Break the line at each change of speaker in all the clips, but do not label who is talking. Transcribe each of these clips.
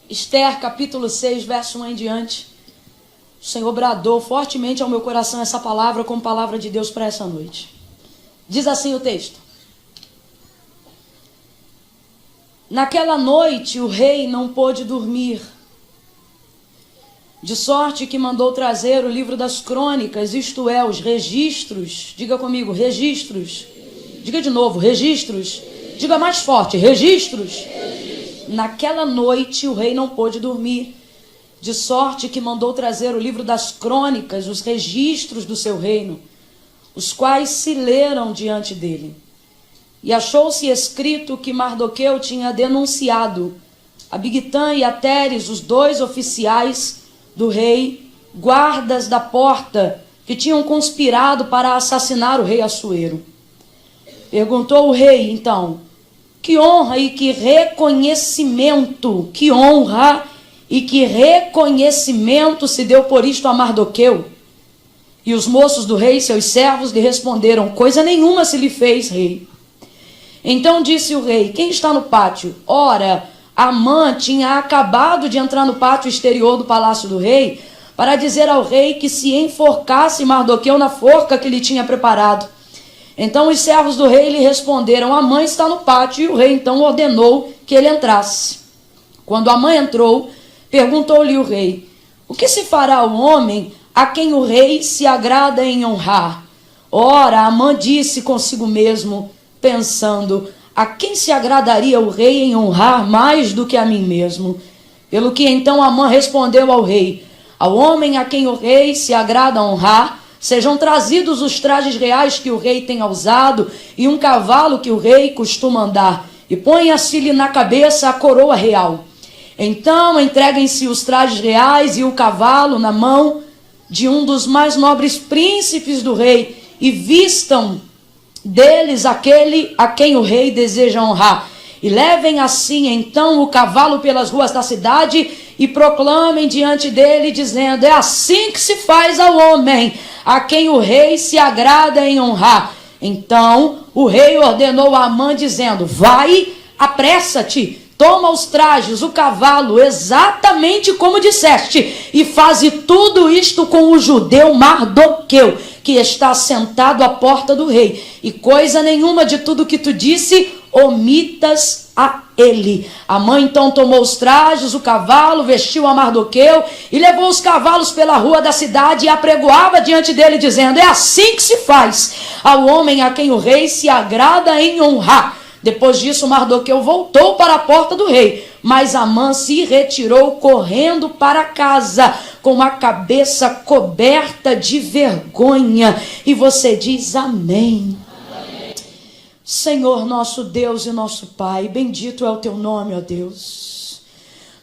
Esther, capítulo 6, verso 1 em diante. O Senhor bradou fortemente ao meu coração essa palavra como palavra de Deus para essa noite. Diz assim o texto: naquela noite o rei não pôde dormir, de sorte que mandou trazer o livro das crônicas, isto é, os registros. Diga comigo, registros. Diga de novo, registros. Diga mais forte, registros. Naquela noite o rei não pôde dormir, de sorte que mandou trazer o livro das crônicas, os registros do seu reino, os quais se leram diante dele. E achou-se escrito que Mardoqueu tinha denunciado a Bigtã e a Teres, os dois oficiais do rei, guardas da porta, que tinham conspirado para assassinar o rei Assuero. Perguntou o rei, então, que honra e que reconhecimento, se deu por isto a Mardoqueu? E os moços do rei, seus servos, lhe responderam: coisa nenhuma se lhe fez, rei. Então disse o rei: quem está no pátio? Ora, Amã tinha acabado de entrar no pátio exterior do palácio do rei para dizer ao rei que se enforcasse Mardoqueu na forca que lhe tinha preparado. Então os servos do rei lhe responderam: Amã está no pátio. E o rei então ordenou que ele entrasse. Quando Amã entrou, perguntou-lhe o rei: o que se fará ao homem a quem o rei se agrada em honrar? Ora, Amã disse consigo mesmo, pensando: a quem se agradaria o rei em honrar mais do que a mim mesmo? Pelo que então Amã respondeu ao rei: ao homem a quem o rei se agrada honrar, sejam trazidos os trajes reais que o rei tenha usado e um cavalo que o rei costuma andar, e ponha-se-lhe na cabeça a coroa real. Então entreguem-se os trajes reais e o cavalo na mão de um dos mais nobres príncipes do rei, e vistam deles aquele a quem o rei deseja honrar. E levem assim então o cavalo pelas ruas da cidade e proclamem diante dele, dizendo: é assim que se faz ao homem a quem o rei se agrada em honrar. Então o rei ordenou a Amã, dizendo: vai, apressa-te, toma os trajes, o cavalo, exatamente como disseste, e faze tudo isto com o judeu Mardoqueu, que está sentado à porta do rei, e coisa nenhuma de tudo que tu disse omitas a ele. Amã então tomou os trajes, o cavalo, vestiu a Mardoqueu e levou os cavalos pela rua da cidade e apregoava diante dele, dizendo: é assim que se faz ao homem a quem o rei se agrada em honrar. Depois disso, Mardoqueu voltou para a porta do rei, mas Amã se retirou correndo para casa, com a cabeça coberta de vergonha. E você diz amém. Amém. Senhor nosso Deus e nosso Pai, bendito é o teu nome, ó Deus.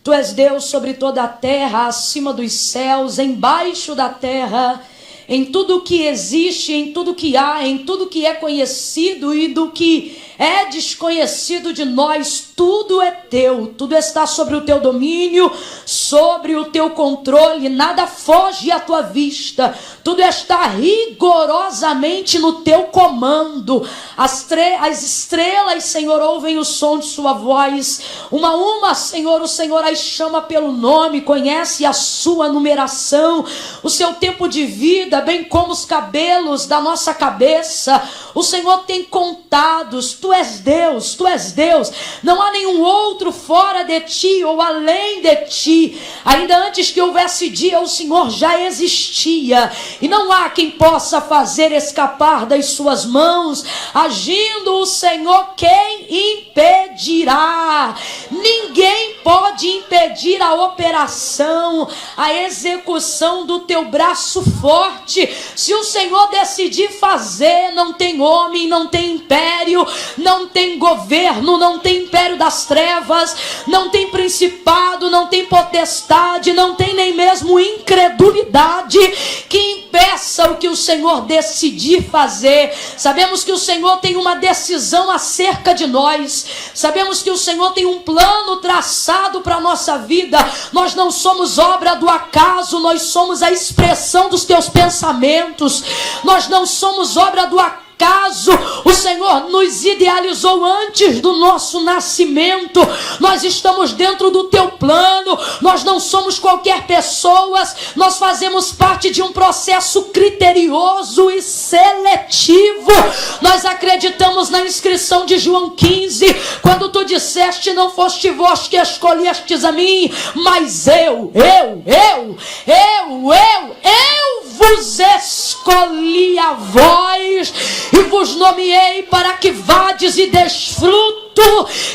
Tu és Deus sobre toda a terra, acima dos céus, embaixo da terra, em tudo que existe, em tudo que há, em tudo que é conhecido e do que é desconhecido de nós, tudo é teu, tudo está sobre o teu domínio, sobre o teu controle, nada foge à tua vista, tudo está rigorosamente no teu comando. As estrelas, Senhor, ouvem o som de sua voz, uma a uma, Senhor, o Senhor as chama pelo nome, conhece a sua numeração, o seu tempo de vida, bem como os cabelos da nossa cabeça, o Senhor tem contados. Tu és Deus, tu és Deus, não há nenhum outro fora de ti ou além de ti. Ainda antes que houvesse dia, o Senhor já existia, e não há quem possa fazer escapar das suas mãos. Agindo o Senhor, quem impedirá? Ninguém pode impedir a operação, a execução do teu braço forte. Se o Senhor decidir fazer, não tem homem, não tem império, não tem governo, não tem império das trevas, não tem principado, não tem potestade, não tem nem mesmo incredulidade que impeça o que o Senhor decidir fazer. Sabemos que o Senhor tem uma decisão acerca de nós, sabemos que o Senhor tem um plano traçado para a nossa vida. Nós não somos obra do acaso, nós somos a expressão dos teus pensamentos, nós não somos obra do acaso. O Senhor nos idealizou antes do nosso nascimento. Nós estamos dentro do teu plano. Nós não somos qualquer pessoa, nós fazemos parte de um processo criterioso e seletivo. Nós acreditamos na inscrição de João 15, quando tu disseste: não foste vós que escolhestes a mim, mas eu vos escolhi a vós e vos nomeei para que vades e deis fruto,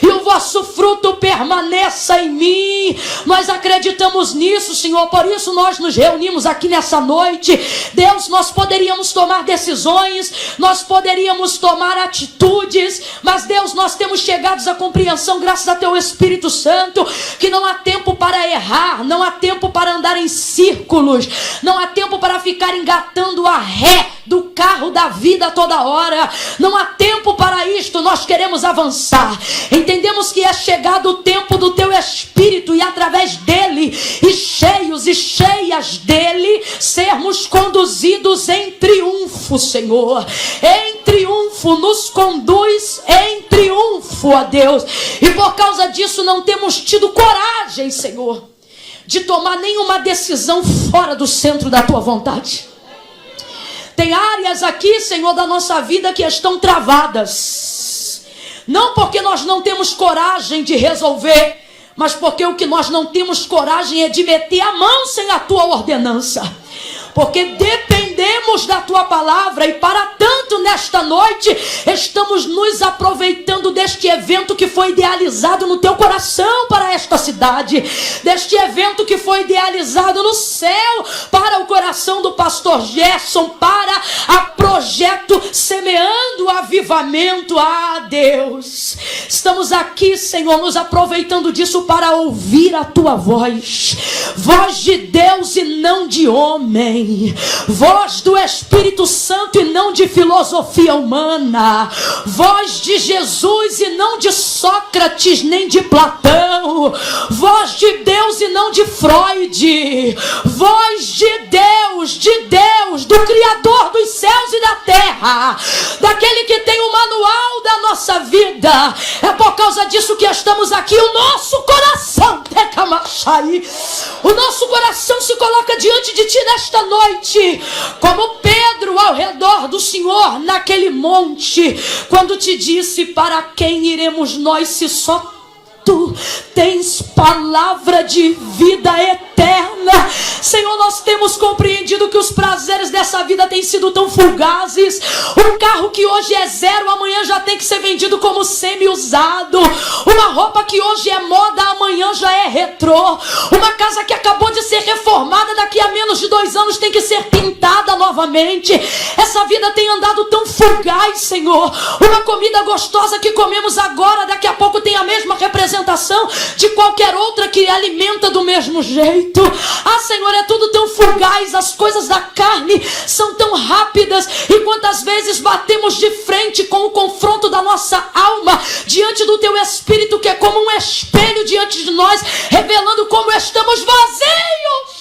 e o vosso fruto permaneça em mim. Nós acreditamos nisso, Senhor, por isso nós nos reunimos aqui nessa noite. Deus, nós poderíamos tomar decisões, nós poderíamos tomar atitudes, mas Deus, nós temos chegado à compreensão, graças a Teu Espírito Santo, que não há tempo para errar, não há tempo para andar em círculos, não há tempo para ficar engatando a ré do carro da vida toda hora, não há tempo para isto. Nós queremos avançar. Entendemos que é chegado o tempo do Teu Espírito e através dele, e cheios e cheias dele, sermos conduzidos em triunfo, Senhor. Em triunfo, nos conduz em triunfo, ó Deus. E por causa disso não temos tido coragem, Senhor, de tomar nenhuma decisão fora do centro da Tua vontade. Tem áreas aqui, Senhor, da nossa vida que estão travadas. Não porque nós não temos coragem de resolver, mas porque o que nós não temos coragem é de meter a mão sem a Tua ordenança. Porque dependemos da Tua palavra, e para tanto nesta noite estamos nos aproveitando deste evento que foi idealizado no Teu coração para esta cidade, deste evento que foi idealizado no céu para o coração do pastor Gerson, para a Projeto Semeando Avivamento. Ah, Deus, estamos aqui, Senhor, nos aproveitando disso para ouvir a Tua voz, voz de Deus e não de homem, voz do Espírito Santo e não de filosofia humana, voz de Jesus e não de Sócrates nem de Platão, voz de Deus e não de Freud, voz de Deus, do Criador dos céus e da terra, daquele que tem o manual da nossa vida. É por causa disso que estamos aqui. O nosso coração se coloca diante de Ti nesta noite, como Pedro ao redor do Senhor naquele monte, quando Te disse: para quem iremos nós se só Tu tens palavra de vida eterna? Senhor, nós temos compreendido que os prazeres dessa vida têm sido tão fugazes. Um carro que hoje é zero, amanhã já tem que ser vendido como semi-usado. Uma roupa que hoje é moda, amanhã já é retrô. Uma casa que acabou de ser reformada, daqui a menos de 2 anos tem que ser pintada novamente. Essa vida tem andado tão fugaz, Senhor. Uma comida gostosa que comemos agora, daqui a pouco tem a mesma representação de qualquer outra que alimenta do mesmo jeito. Ah, Senhor, é tudo tão fugaz, as coisas da carne são tão rápidas, e quantas vezes batemos de frente com o confronto da nossa alma diante do Teu Espírito, que é como um espelho diante de nós, revelando como estamos vazios,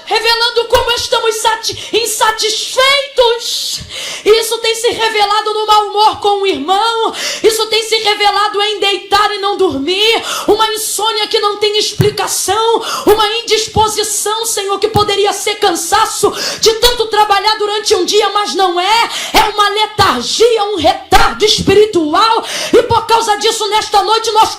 revelando como estamos insatisfeitos. Isso tem se revelado no mau humor com o irmão, isso tem se revelado em deitar e não dormir, uma insônia que não tem explicação, uma indisposição, Senhor, que poderia ser cansaço de tanto trabalhar durante um dia, mas não é. É uma letargia, um retardo espiritual, e por causa disso nesta noite nós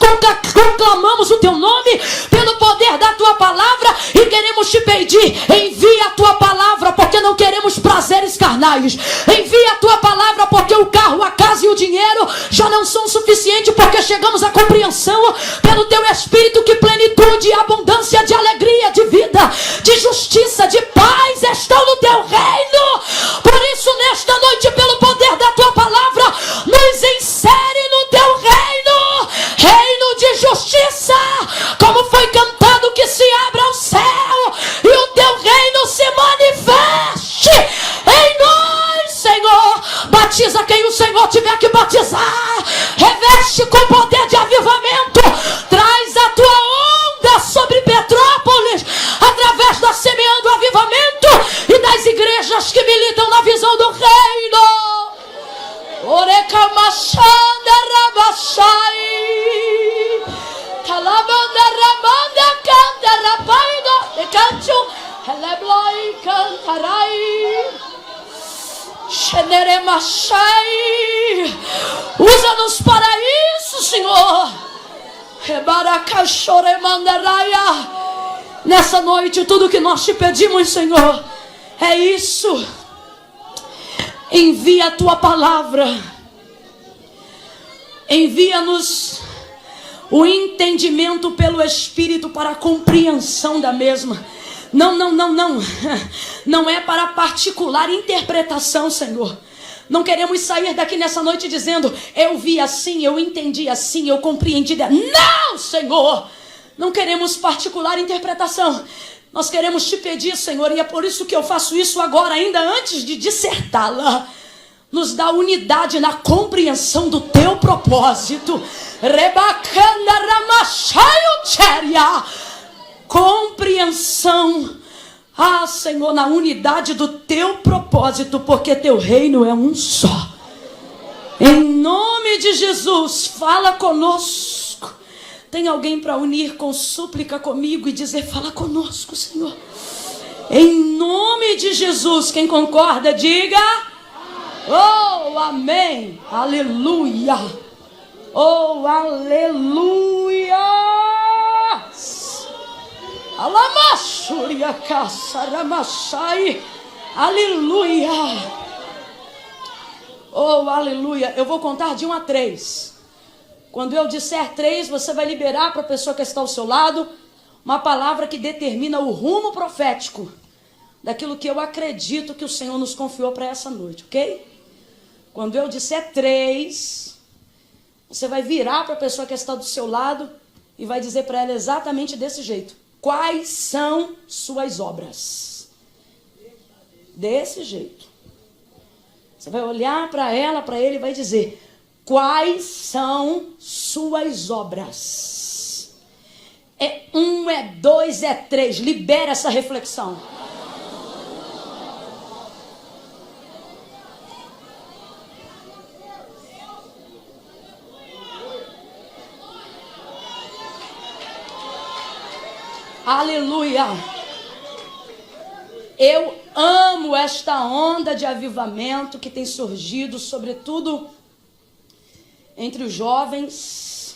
conclamamos o Teu nome pelo poder da Tua palavra, e queremos Te pedir: envia a Tua palavra, porque não queremos prazeres carnais. Envia a Tua palavra, porque o carro, a casa e o dinheiro já não são suficientes, porque chegamos à compreensão pelo Teu Espírito que plenitude e abundância de alegria, de vida, de justiça, de paz estão no Teu reino. Por isso nesta noite, pelo poder da Tua palavra, nos insere no Teu reino, reino de justiça, como foi cantado, que se abra o céu e o Teu reino se manifeste em nós, Senhor. Batiza quem o Senhor tiver que batizar, reveste com poder de avivamento, traz a Tua onda sobre Petrópolis, através da Semeando Avivamento e das igrejas que militam na visão do reino. Orecamachanda rabachai, talabanda rabachai. Usa-nos para isso, Senhor. Nessa noite, tudo que nós te pedimos, Senhor, é isso. Envia a tua palavra. Envia-nos o entendimento pelo Espírito para a compreensão da mesma. Não. Não é para particular interpretação, Senhor. Não queremos sair daqui nessa noite dizendo: eu vi assim, eu entendi assim, eu compreendi. Não, Senhor. Não queremos particular interpretação. Nós queremos te pedir, Senhor, e é por isso que eu faço isso agora, ainda antes de dissertá-la. Nos dá unidade na compreensão do teu propósito. Compreensão. Senhor, na unidade do teu propósito, porque teu reino é um só. Em nome de Jesus, fala conosco. Tem alguém para unir com súplica comigo e dizer: fala conosco, Senhor. Em nome de Jesus, quem concorda, diga: oh, amém, aleluia, oh, aleluia. Alamassuria caçaramachai, aleluia, oh, aleluia. Eu vou contar de 1 a 3. Quando eu disser 3, você vai liberar para a pessoa que está ao seu lado uma palavra que determina o rumo profético daquilo que eu acredito que o Senhor nos confiou para essa noite, ok? Quando eu disser 3, você vai virar para a pessoa que está do seu lado e vai dizer para ela exatamente desse jeito: quais são suas obras? Desse jeito. Você vai olhar para ela, para ele e vai dizer: quais são suas obras? É 1, é 2, é 3. Libera essa reflexão. Aleluia. Eu amo esta onda de avivamento que tem surgido, sobretudo entre os jovens,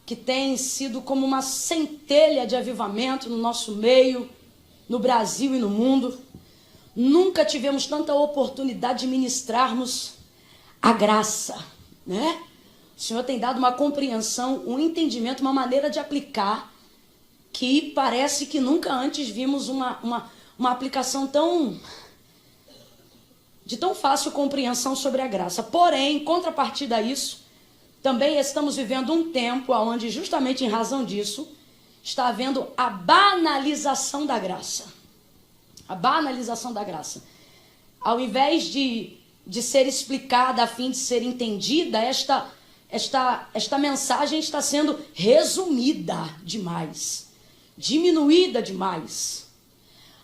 que tem sido como uma centelha de avivamento no nosso meio, no Brasil e no mundo. Nunca tivemos tanta oportunidade de ministrarmos a graça, né? O Senhor tem dado uma compreensão, um entendimento, uma maneira de aplicar, que parece que nunca antes vimos uma aplicação de tão fácil compreensão sobre a graça. Porém, em contrapartida a isso, também estamos vivendo um tempo onde, justamente em razão disso, está havendo a banalização da graça. A banalização da graça. Ao invés de ser explicada a fim de ser entendida, esta mensagem está sendo resumida demais, diminuída demais,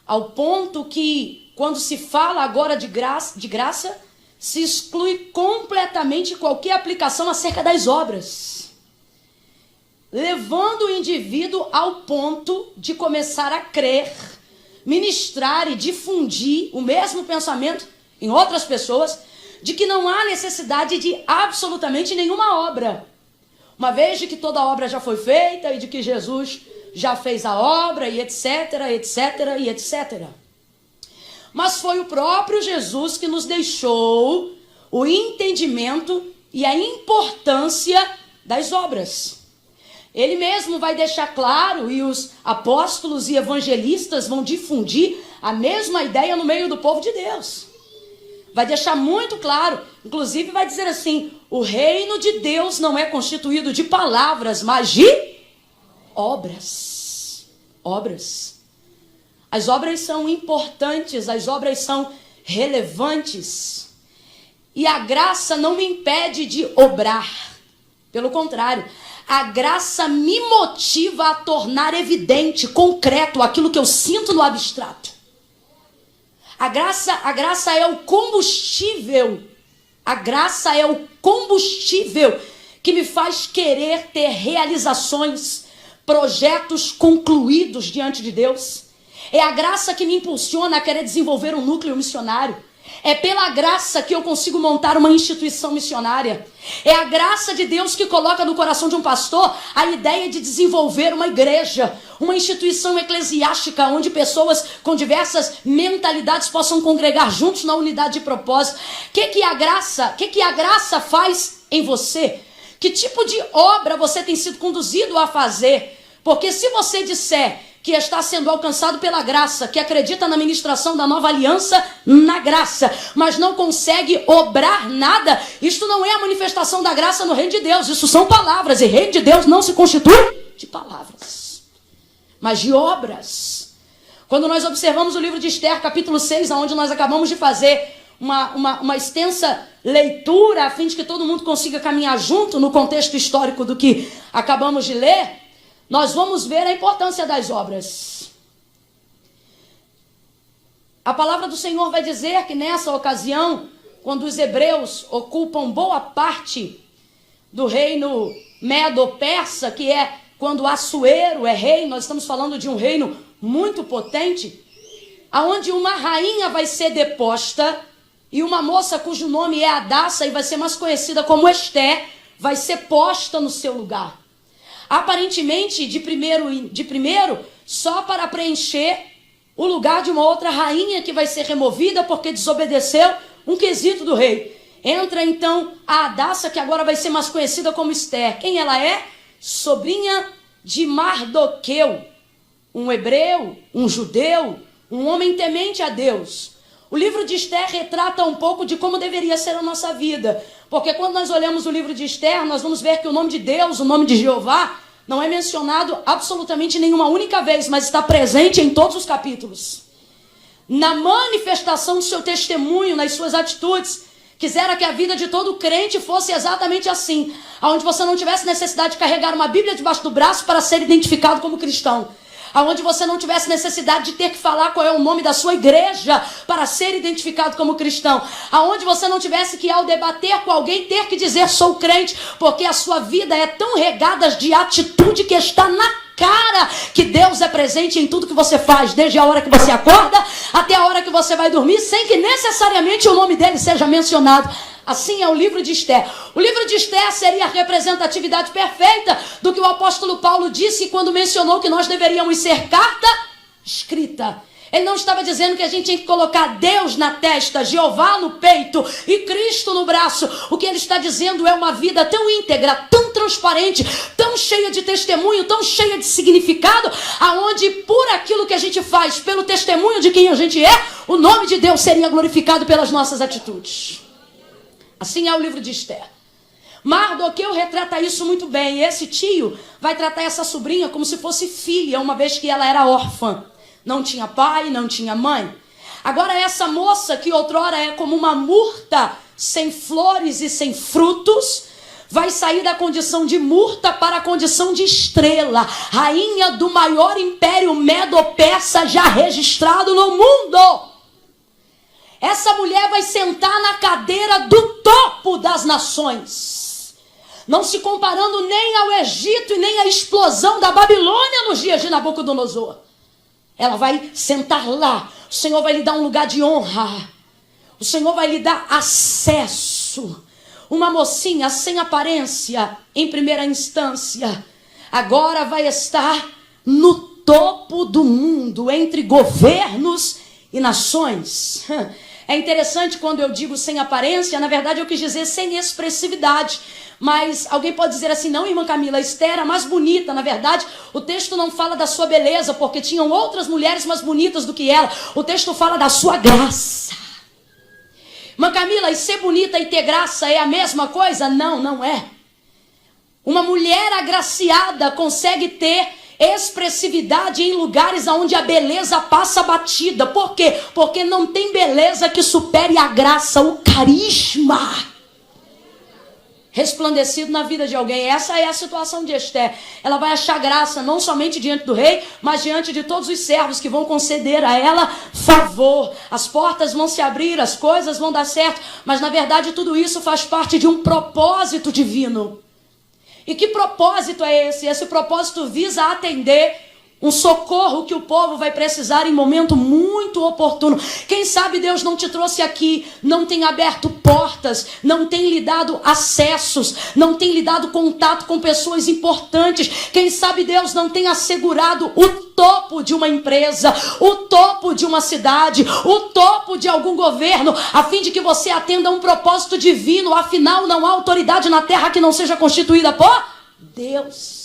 ao ponto que, quando se fala agora de graça, se exclui completamente qualquer aplicação acerca das obras, levando o indivíduo ao ponto de começar a crer, ministrar e difundir o mesmo pensamento em outras pessoas, de que não há necessidade de absolutamente nenhuma obra, uma vez de que toda obra já foi feita e de que Jesus já fez a obra e etc, etc e etc. Mas foi o próprio Jesus que nos deixou o entendimento e a importância das obras. Ele mesmo vai deixar claro, e os apóstolos e evangelistas vão difundir a mesma ideia no meio do povo de Deus. Vai deixar muito claro, inclusive vai dizer assim: o reino de Deus não é constituído de palavras, mas de obras. Obras. As obras são importantes, as obras são relevantes. E a graça não me impede de obrar. Pelo contrário, a graça me motiva a tornar evidente, concreto, aquilo que eu sinto no abstrato. A graça é o combustível. A graça é o combustível que me faz querer ter realizações, projetos concluídos diante de Deus. É a graça que me impulsiona a querer desenvolver um núcleo missionário. É pela graça que eu consigo montar uma instituição missionária. É a graça de Deus que coloca no coração de um pastor a ideia de desenvolver uma igreja, uma instituição eclesiástica onde pessoas com diversas mentalidades possam congregar juntos na unidade de propósito. O que a graça faz em você? Que tipo de obra você tem sido conduzido a fazer? Porque se você disser que está sendo alcançado pela graça, que acredita na ministração da nova aliança na graça, mas não consegue obrar nada, isto não é a manifestação da graça no reino de Deus. Isso são palavras, e reino de Deus não se constitui de palavras, mas de obras. Quando nós observamos o livro de Esther, capítulo 6, onde nós acabamos de fazer uma extensa leitura, a fim de que todo mundo consiga caminhar junto no contexto histórico do que acabamos de ler, nós vamos ver a importância das obras. A palavra do Senhor vai dizer que nessa ocasião, quando os hebreus ocupam boa parte do reino medo-persa, que é quando Assuero é rei, nós estamos falando de um reino muito potente, aonde uma rainha vai ser deposta e uma moça cujo nome é Hadassa e vai ser mais conhecida como Esther, vai ser posta no seu lugar. Aparentemente, de primeiro, só para preencher o lugar de uma outra rainha que vai ser removida porque desobedeceu um quesito do rei. Entra então a Hadassa, que agora vai ser mais conhecida como Esther. Quem ela é? Sobrinha de Mardoqueu, um hebreu, um judeu, um homem temente a Deus. O livro de Esther retrata um pouco de como deveria ser a nossa vida. Porque quando nós olhamos o livro de Esther, nós vamos ver que o nome de Deus, o nome de Jeová, não é mencionado absolutamente nenhuma única vez, mas está presente em todos os capítulos. Na manifestação do seu testemunho, nas suas atitudes, quisera que a vida de todo crente fosse exatamente assim, onde você não tivesse necessidade de carregar uma Bíblia debaixo do braço para ser identificado como cristão. Aonde você não tivesse necessidade de ter que falar qual é o nome da sua igreja para ser identificado como cristão. Aonde você não tivesse que, ao debater com alguém, ter que dizer sou crente, porque a sua vida é tão regada de atitude que está na cara que Deus é presente em tudo que você faz, desde a hora que você acorda até a hora que você vai dormir, sem que necessariamente o nome dele seja mencionado. Assim é o livro de Esther. O livro de Esther seria a representatividade perfeita do que o apóstolo Paulo disse quando mencionou que nós deveríamos ser carta escrita. Ele não estava dizendo que a gente tinha que colocar Deus na testa, Jeová no peito e Cristo no braço. O que ele está dizendo é uma vida tão íntegra, tão transparente, tão cheia de testemunho, tão cheia de significado, aonde por aquilo que a gente faz, pelo testemunho de quem a gente é, o nome de Deus seria glorificado pelas nossas atitudes. Assim é o livro de Esther. Mardoqueu retrata isso muito bem. E esse tio vai tratar essa sobrinha como se fosse filha, uma vez que ela era órfã. Não tinha pai, não tinha mãe. Agora essa moça, que outrora é como uma murta, sem flores e sem frutos, vai sair da condição de murta para a condição de estrela. Rainha do maior império medo-persa já registrado no mundo. Essa mulher vai sentar na cadeira do topo das nações, não se comparando nem ao Egito e nem à explosão da Babilônia nos dias de Nabucodonosor. Ela vai sentar lá. O Senhor vai lhe dar um lugar de honra. O Senhor vai lhe dar acesso. Uma mocinha sem aparência, em primeira instância, agora vai estar no topo do mundo, entre governos e nações. É interessante quando eu digo sem aparência, na verdade eu quis dizer sem expressividade. Mas alguém pode dizer assim, não, irmã Camila, Esther era mais bonita. Na verdade, o texto não fala da sua beleza, porque tinham outras mulheres mais bonitas do que ela. O texto fala da sua graça. Irmã Camila, e ser bonita e ter graça é a mesma coisa? Não, não é. Uma mulher agraciada consegue ter expressividade em lugares onde a beleza passa batida. Por quê? Porque não tem beleza que supere a graça, o carisma resplandecido na vida de alguém. Essa é a situação de Esther. Ela vai achar graça não somente diante do rei, mas diante de todos os servos que vão conceder a ela favor. As portas vão se abrir, as coisas vão dar certo, mas na verdade tudo isso faz parte de um propósito divino. E que propósito é esse? Esse propósito visa atender Um socorro que o povo vai precisar em momento muito oportuno. Quem sabe Deus não te trouxe aqui, não tem aberto portas, não tem lhe dado acessos, não tem lhe dado contato com pessoas importantes. Quem sabe Deus não tem assegurado o topo de uma empresa, o topo de uma cidade, o topo de algum governo, a fim de que você atenda a um propósito divino. Afinal, não há autoridade na terra que não seja constituída por Deus.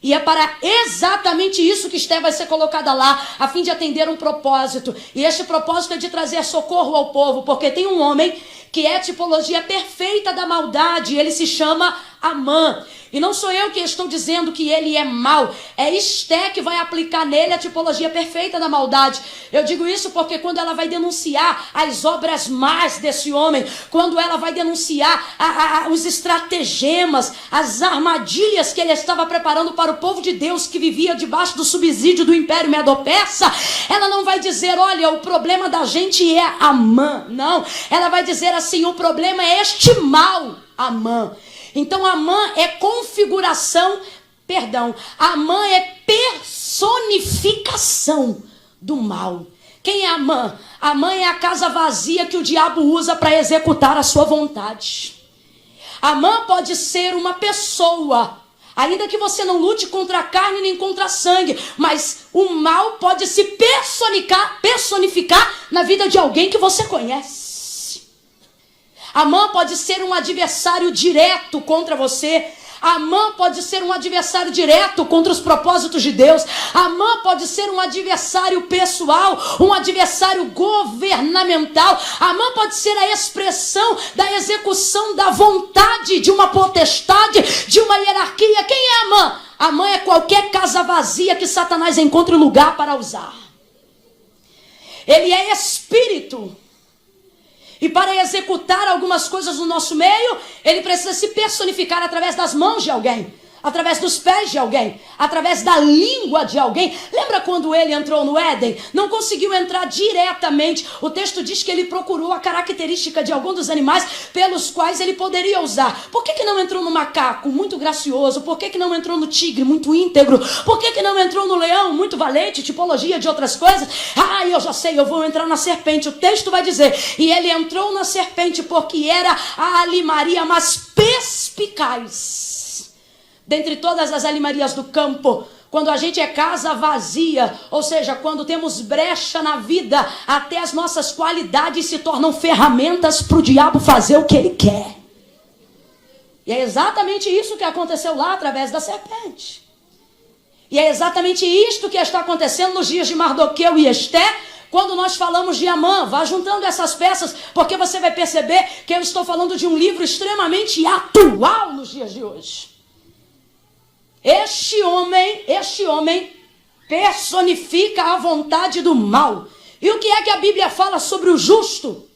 E é para exatamente isso que Esté vai ser colocada lá, a fim de atender um propósito. E este propósito é de trazer socorro ao povo, porque tem um homem que é a tipologia perfeita da maldade, ele se chama Amã. E não sou eu que estou dizendo que ele é mau, é Esté que vai aplicar nele a tipologia perfeita da maldade. Eu digo isso porque quando ela vai denunciar as obras más desse homem, quando ela vai denunciar os estratagemas, as armadilhas que ele estava preparando para o povo de Deus que vivia debaixo do subsídio do Império Medo-Persa, ela não vai dizer, olha, o problema da gente é Amã. Não, ela vai dizer assim, o problema é este mal, Amã. Então Amã é Amã é personificação do mal. Quem é Amã? Amã é a casa vazia que o diabo usa para executar a sua vontade. Amã pode ser uma pessoa, ainda que você não lute contra a carne nem contra a sangue, mas o mal pode se personificar na vida de alguém que você conhece. Amã pode ser um adversário direto contra você. Amã pode ser um adversário direto contra os propósitos de Deus. Amã pode ser um adversário pessoal, um adversário governamental. Amã pode ser a expressão da execução da vontade de uma potestade, de uma hierarquia. Quem é Amã? Amã é qualquer casa vazia que Satanás encontre lugar para usar. Ele é espírito. E para executar algumas coisas no nosso meio, ele precisa se personificar através das mãos de alguém, através dos pés de alguém, através da língua de alguém. Lembra quando ele entrou no Éden? Não conseguiu entrar diretamente. O texto diz que ele procurou a característica de algum dos animais pelos quais ele poderia usar. Por que não entrou no macaco, muito gracioso? Por que não entrou no tigre, muito íntegro? Por que não entrou no leão, muito valente, tipologia de outras coisas? Ah, eu já sei, eu vou entrar na serpente. O texto vai dizer, e ele entrou na serpente porque era a alimaria mais perspicaz dentre todas as alimarias do campo. Quando a gente é casa vazia, ou seja, quando temos brecha na vida, até as nossas qualidades se tornam ferramentas para o diabo fazer o que ele quer. E é exatamente isso que aconteceu lá através da serpente. E é exatamente isto que está acontecendo nos dias de Mardoqueu e Esté, quando nós falamos de Amã. Vá juntando essas peças, porque você vai perceber que eu estou falando de um livro extremamente atual nos dias de hoje. Este homem personifica a vontade do mal. E o que é que a Bíblia fala sobre o justo?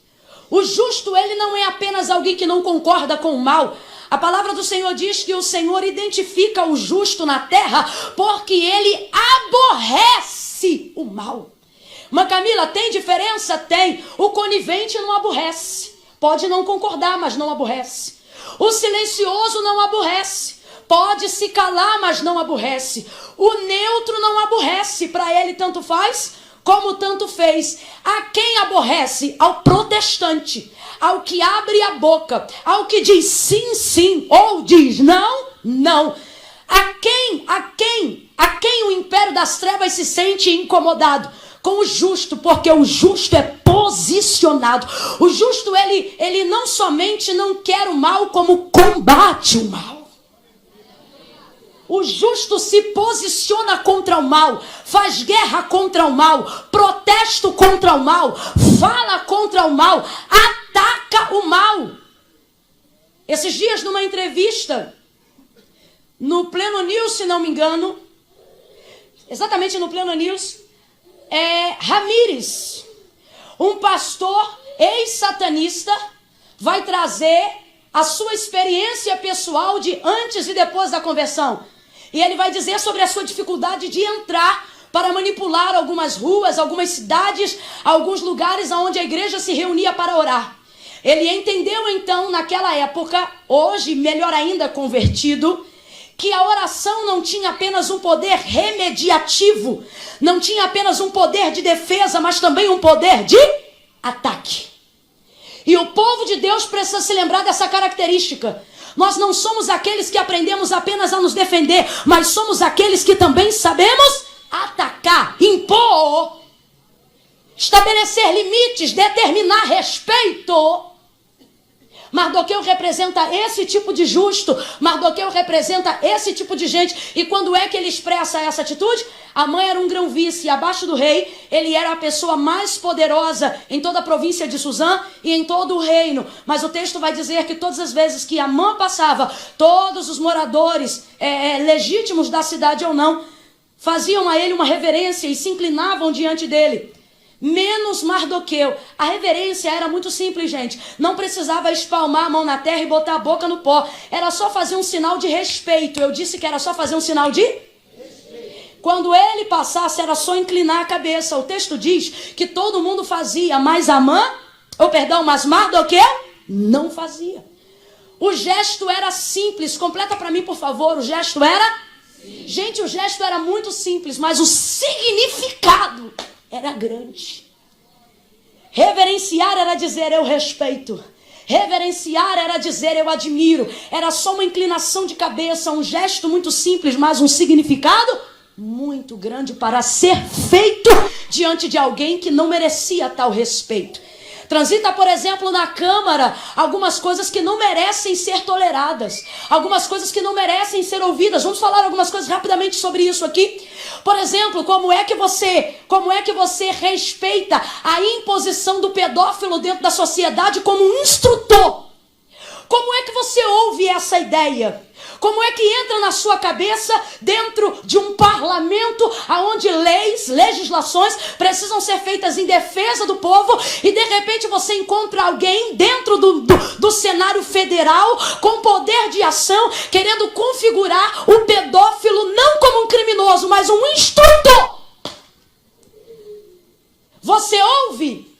O justo, ele não é apenas alguém que não concorda com o mal. A palavra do Senhor diz que o Senhor identifica o justo na terra porque ele aborrece o mal. Mas Camila, tem diferença? Tem. O conivente não aborrece. Pode não concordar, mas não aborrece. O silencioso não aborrece. Pode se calar, mas não aborrece. O neutro não aborrece. Para ele tanto faz como tanto fez. A quem aborrece? Ao protestante. Ao que abre a boca. Ao que diz sim, sim. Ou diz não, não. A quem o império das trevas se sente incomodado? Com o justo, porque o justo é posicionado. O justo, ele não somente não quer o mal, como combate o mal. O justo se posiciona contra o mal, faz guerra contra o mal, protesta contra o mal, fala contra o mal, ataca o mal. Esses dias, numa entrevista, no Pleno News, se não me engano, exatamente no Pleno News, Ramírez, um pastor ex-satanista, vai trazer a sua experiência pessoal de antes e depois da conversão. E ele vai dizer sobre a sua dificuldade de entrar para manipular algumas ruas, algumas cidades, alguns lugares onde a igreja se reunia para orar. Ele entendeu então naquela época, hoje melhor ainda convertido, que a oração não tinha apenas um poder remediativo, não tinha apenas um poder de defesa, mas também um poder de ataque. E o povo de Deus precisa se lembrar dessa característica. Nós não somos aqueles que aprendemos apenas a nos defender, mas somos aqueles que também sabemos atacar, impor, estabelecer limites, determinar respeito. Mardoqueu representa esse tipo de justo, Mardoqueu representa esse tipo de gente. E quando é que ele expressa essa atitude? A mãe era um grão-vice, abaixo do rei, ele era a pessoa mais poderosa em toda a província de Suzã e em todo o reino. Mas o texto vai dizer que todas as vezes que Amã passava, todos os moradores, legítimos da cidade ou não, faziam a ele uma reverência e se inclinavam diante dele. Menos Mardoqueu. A reverência era muito simples, gente. Não precisava espalmar a mão na terra e botar a boca no pó. Era só fazer um sinal de respeito. Eu disse que era só fazer um sinal de respeito. Quando ele passasse, era só inclinar a cabeça. O texto diz que todo mundo fazia, mas mas Mardoqueu não fazia. O gesto era simples. Completa para mim, por favor. O gesto era... Gente, o gesto era muito simples, mas o significado era grande. Reverenciar era dizer eu respeito. Reverenciar era dizer eu admiro. Era só uma inclinação de cabeça, um gesto muito simples, mas um significado muito grande para ser feito diante de alguém que não merecia tal respeito. Transita, por exemplo, na Câmara algumas coisas que não merecem ser toleradas, algumas coisas que não merecem ser ouvidas. Vamos falar algumas coisas rapidamente sobre isso aqui. Por exemplo, como é que você respeita a imposição do pedófilo dentro da sociedade como um instrutor? Como é que você ouve essa ideia? Como é que entra na sua cabeça dentro de um parlamento onde legislações precisam ser feitas em defesa do povo e de repente você encontra alguém dentro do cenário federal com poder de ação querendo configurar o pedófilo não como um criminoso, mas um instrutor? Você ouve?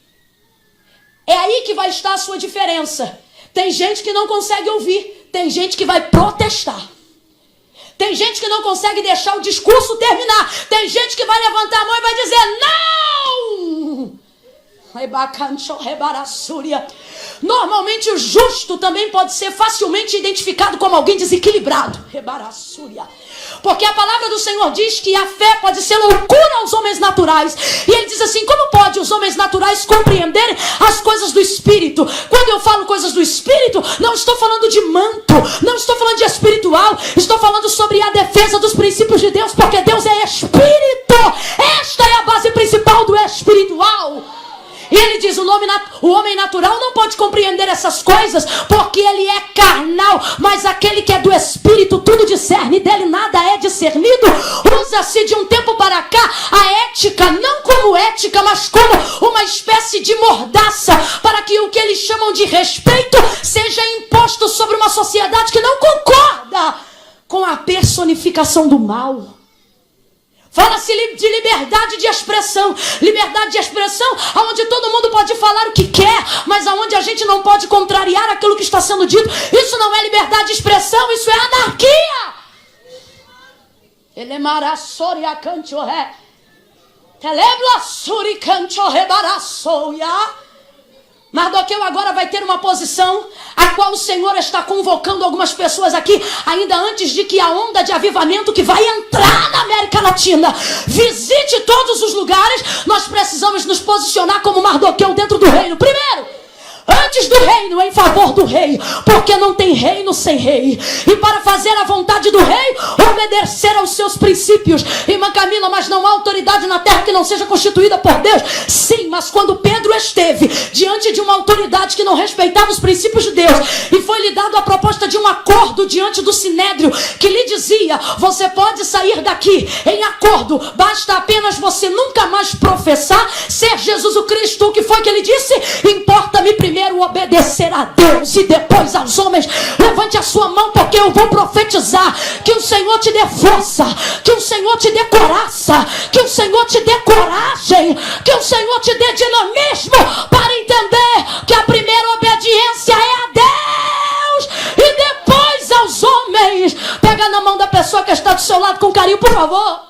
É aí que vai estar a sua diferença. Tem gente que não consegue ouvir. Tem gente que vai protestar. Tem gente que não consegue deixar o discurso terminar. Tem gente que vai levantar a mão e vai dizer não! Normalmente o justo também pode ser facilmente identificado como alguém desequilibrado. Porque a palavra do Senhor diz que a fé pode ser loucura aos homens naturais. E ele diz assim, como pode os homens naturais compreenderem as coisas do Espírito? Quando eu falo coisas do Espírito, não estou falando de manto, não estou falando de espiritual, estou falando sobre a defesa dos princípios de Deus, porque Deus é Espírito. Esta é a base principal do espiritual. E ele diz, o homem natural não pode compreender essas coisas, porque ele é carnal, mas aquele que é do Espírito, tudo discerne, dele nada é discernido. Usa-se de um tempo para cá a ética, não como ética, mas como uma espécie de mordaça, para que o que eles chamam de respeito seja imposto sobre uma sociedade que não concorda com a personificação do mal. Fala-se de liberdade de expressão. Liberdade de expressão onde todo mundo pode falar o que quer, mas onde a gente não pode contrariar aquilo que está sendo dito. Isso não é liberdade de expressão, isso é anarquia. Mardoqueu agora vai ter uma posição a qual o Senhor está convocando algumas pessoas aqui, ainda antes de que a onda de avivamento que vai entrar na América Latina visite todos os lugares. Nós precisamos nos posicionar como Mardoqueu dentro do reino. Primeiro, antes do reino, em favor do rei, porque não tem reino sem rei. E para fazer a vontade do rei, obedecer aos seus princípios. Irmã Camila, mas não há autoridade na terra que não seja constituída por Deus? Sim, mas quando Pedro esteve diante de uma autoridade que não respeitava os princípios de Deus, e foi lhe dado a proposta de um acordo diante do Sinédrio, que lhe dizia, você pode sair daqui em acordo, basta apenas você nunca mais professar ser Jesus o Cristo. O que foi que ele disse? Importa-me primeiro obedecer a Deus e depois aos homens. Levante a sua mão, porque eu vou profetizar que o Senhor te dê força, que o Senhor te dê coraça, que o Senhor te dê coragem, que o Senhor te dê dinamismo para entender que a primeira obediência é a Deus e depois aos homens. Pega na mão da que está do seu lado com carinho, por favor.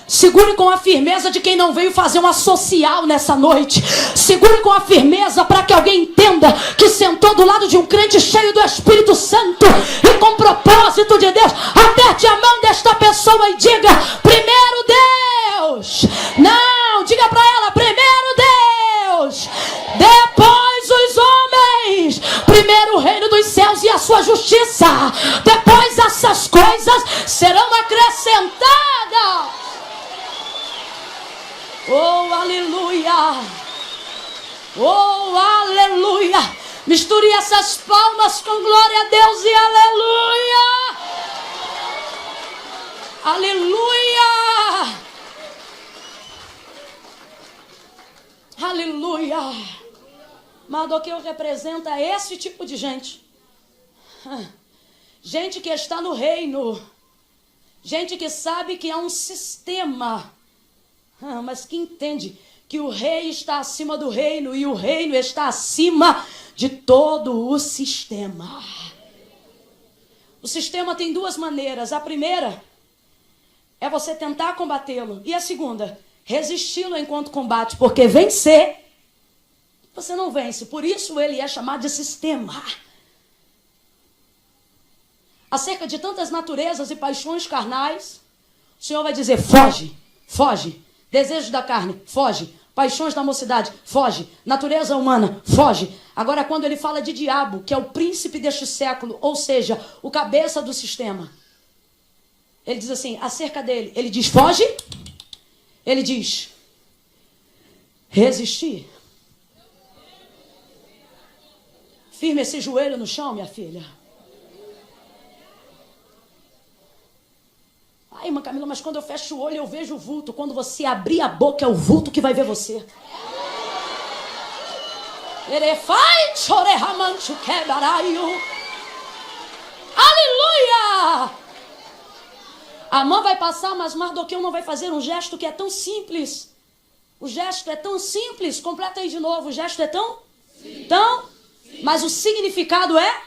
Segure com a firmeza de quem não veio fazer uma social nessa noite. Segure com a firmeza para que alguém entenda que sentou do lado de um crente cheio do Espírito Santo e com propósito de Deus. Aperte a mão desta pessoa e diga: primeiro Deus. Não, diga para ela: primeiro Deus, depois os homens. Primeiro o reino dos céus e a sua justiça. Depois essas coisas serão acrescentadas. Oh, aleluia! Oh, aleluia! Misture essas palmas com glória a Deus e aleluia! Aleluia! Aleluia! Mardoqueu representa esse tipo de gente. Gente que está no reino. Gente que sabe que há um sistema. Mas que entende que o rei está acima do reino e o reino está acima de todo o sistema. O sistema tem duas maneiras. A primeira é você tentar combatê-lo. E a segunda, resisti-lo enquanto combate. Porque vencer, você não vence. Por isso ele é chamado de sistema. Acerca de tantas naturezas e paixões carnais, o Senhor vai dizer: foge, foge. Desejos da carne, foge. Paixões da mocidade, foge. Natureza humana, foge. Agora, quando ele fala de diabo, que é o príncipe deste século, ou seja, o cabeça do sistema, ele diz assim, acerca dele, ele diz: foge. Ele diz: resistir. Firme esse joelho no chão, minha filha. Ai, irmã Camila, mas quando eu fecho o olho eu vejo o vulto. Quando você abrir a boca é o vulto que vai ver você. Aleluia! A mão vai passar, mas Mardoqueu não vai fazer um gesto que é tão simples. O gesto é tão simples. Completa aí de novo. O gesto é tão? Mas o significado é?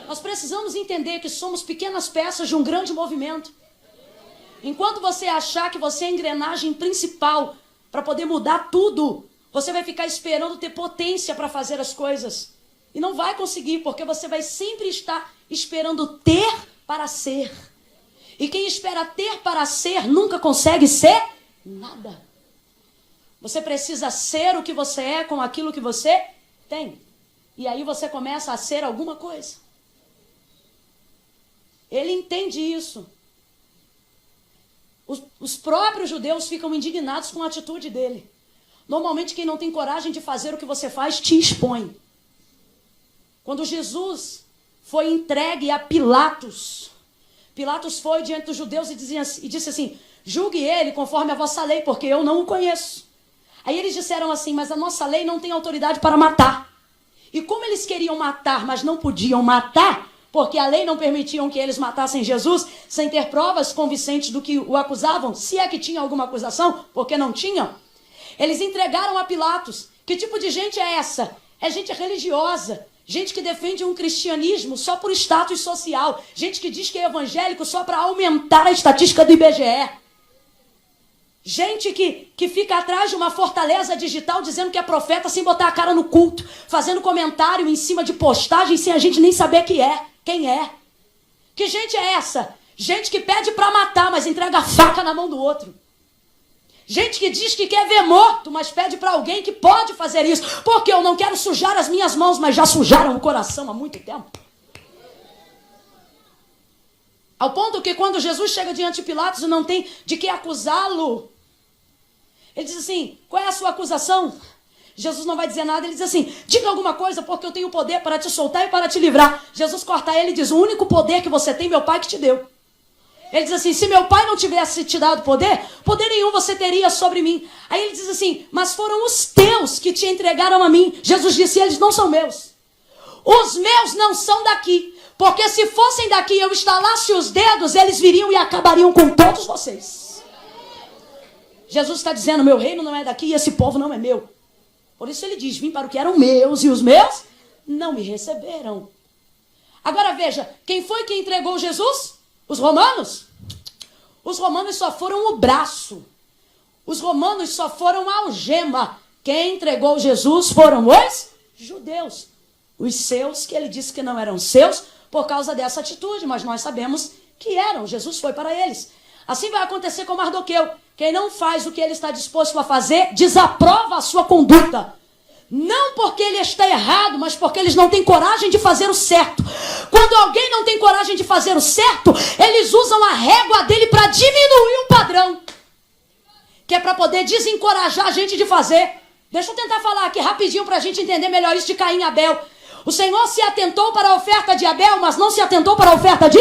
Nós precisamos entender que somos pequenas peças de um grande movimento. Enquanto você achar que você é a engrenagem principal para poder mudar tudo, você vai ficar esperando ter potência para fazer as coisas. E não vai conseguir, porque você vai sempre estar esperando ter para ser. E quem espera ter para ser nunca consegue ser nada. Você precisa ser o que você é com aquilo que você tem. E aí você começa a ser alguma coisa. Ele entende isso. Os próprios judeus ficam indignados com a atitude dele. Normalmente quem não tem coragem de fazer o que você faz, te expõe. Quando Jesus foi entregue a Pilatos, Pilatos foi diante dos judeus e disse assim: julgue ele conforme a vossa lei, porque eu não o conheço. Aí eles disseram assim: mas a nossa lei não tem autoridade para matar. E como eles queriam matar, mas não podiam matar, porque a lei não permitia que eles matassem Jesus sem ter provas convincentes do que o acusavam, se é que tinha alguma acusação, porque não tinham, eles entregaram a Pilatos. Que tipo de gente é essa? É gente religiosa, gente que defende um cristianismo só por status social, gente que diz que é evangélico só para aumentar a estatística do IBGE. Gente que fica atrás de uma fortaleza digital dizendo que é profeta sem botar a cara no culto, fazendo comentário em cima de postagem sem a gente nem saber quem é. Que gente é essa? Gente que pede para matar, mas entrega a faca na mão do outro. Gente que diz que quer ver morto, mas pede para alguém que pode fazer isso. Porque eu não quero sujar as minhas mãos, mas já sujaram o coração há muito tempo. Ao ponto que quando Jesus chega diante de Pilatos e não tem de que acusá-lo, ele diz assim: qual é a sua acusação? Jesus não vai dizer nada, ele diz assim: diga alguma coisa, porque eu tenho poder para te soltar e para te livrar. Jesus corta ele e diz: o único poder que você tem, meu pai que te deu. Ele diz assim: se meu pai não tivesse te dado poder nenhum você teria sobre mim. Aí ele diz assim: mas foram os teus que te entregaram a mim. Jesus disse: eles não são meus. Os meus não são daqui. Porque se fossem daqui e eu estalasse os dedos, eles viriam e acabariam com todos vocês. Jesus está dizendo: meu reino não é daqui e esse povo não é meu. Por isso ele diz: vim para o que eram meus e os meus não me receberam. Agora veja, quem foi que entregou Jesus? Os romanos? Os romanos só foram o braço. Os romanos só foram a algema. Quem entregou Jesus foram os judeus. Os seus, que ele disse que não eram seus por causa dessa atitude, mas nós sabemos que eram. Jesus foi para eles. Assim vai acontecer com Mardoqueu. Quem não faz o que ele está disposto a fazer, desaprova a sua conduta. Não porque ele está errado, mas porque eles não têm coragem de fazer o certo. Quando alguém não tem coragem de fazer o certo, eles usam a régua dele para diminuir o padrão, que é para poder desencorajar a gente de fazer. Deixa eu tentar falar aqui rapidinho para a gente entender melhor isso de Caim e Abel. O Senhor se atentou para a oferta de Abel, mas não se atentou para a oferta de...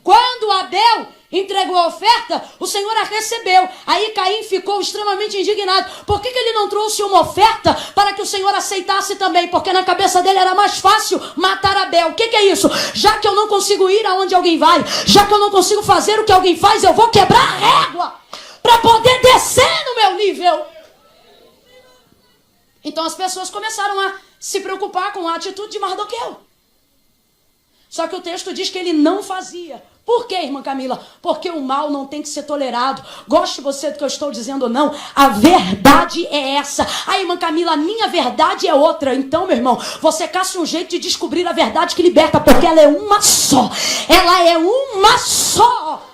Quando Abel entregou a oferta, o Senhor a recebeu. Aí Caim ficou extremamente indignado. Por que ele não trouxe uma oferta para que o Senhor aceitasse também? Porque na cabeça dele era mais fácil matar Abel. O que é isso? Já que eu não consigo ir aonde alguém vai, já que eu não consigo fazer o que alguém faz, eu vou quebrar a régua para poder descer no meu nível. Então as pessoas começaram a se preocupar com a atitude de Mardoqueu. Só que o texto diz que ele não fazia. Por quê, irmã Camila? Porque o mal não tem que ser tolerado. Goste você do que eu estou dizendo ou não, a verdade é essa. Ah, irmã Camila, a minha verdade é outra. Então, meu irmão, você caça um jeito de descobrir a verdade que liberta, porque ela é uma só. Ela é uma só.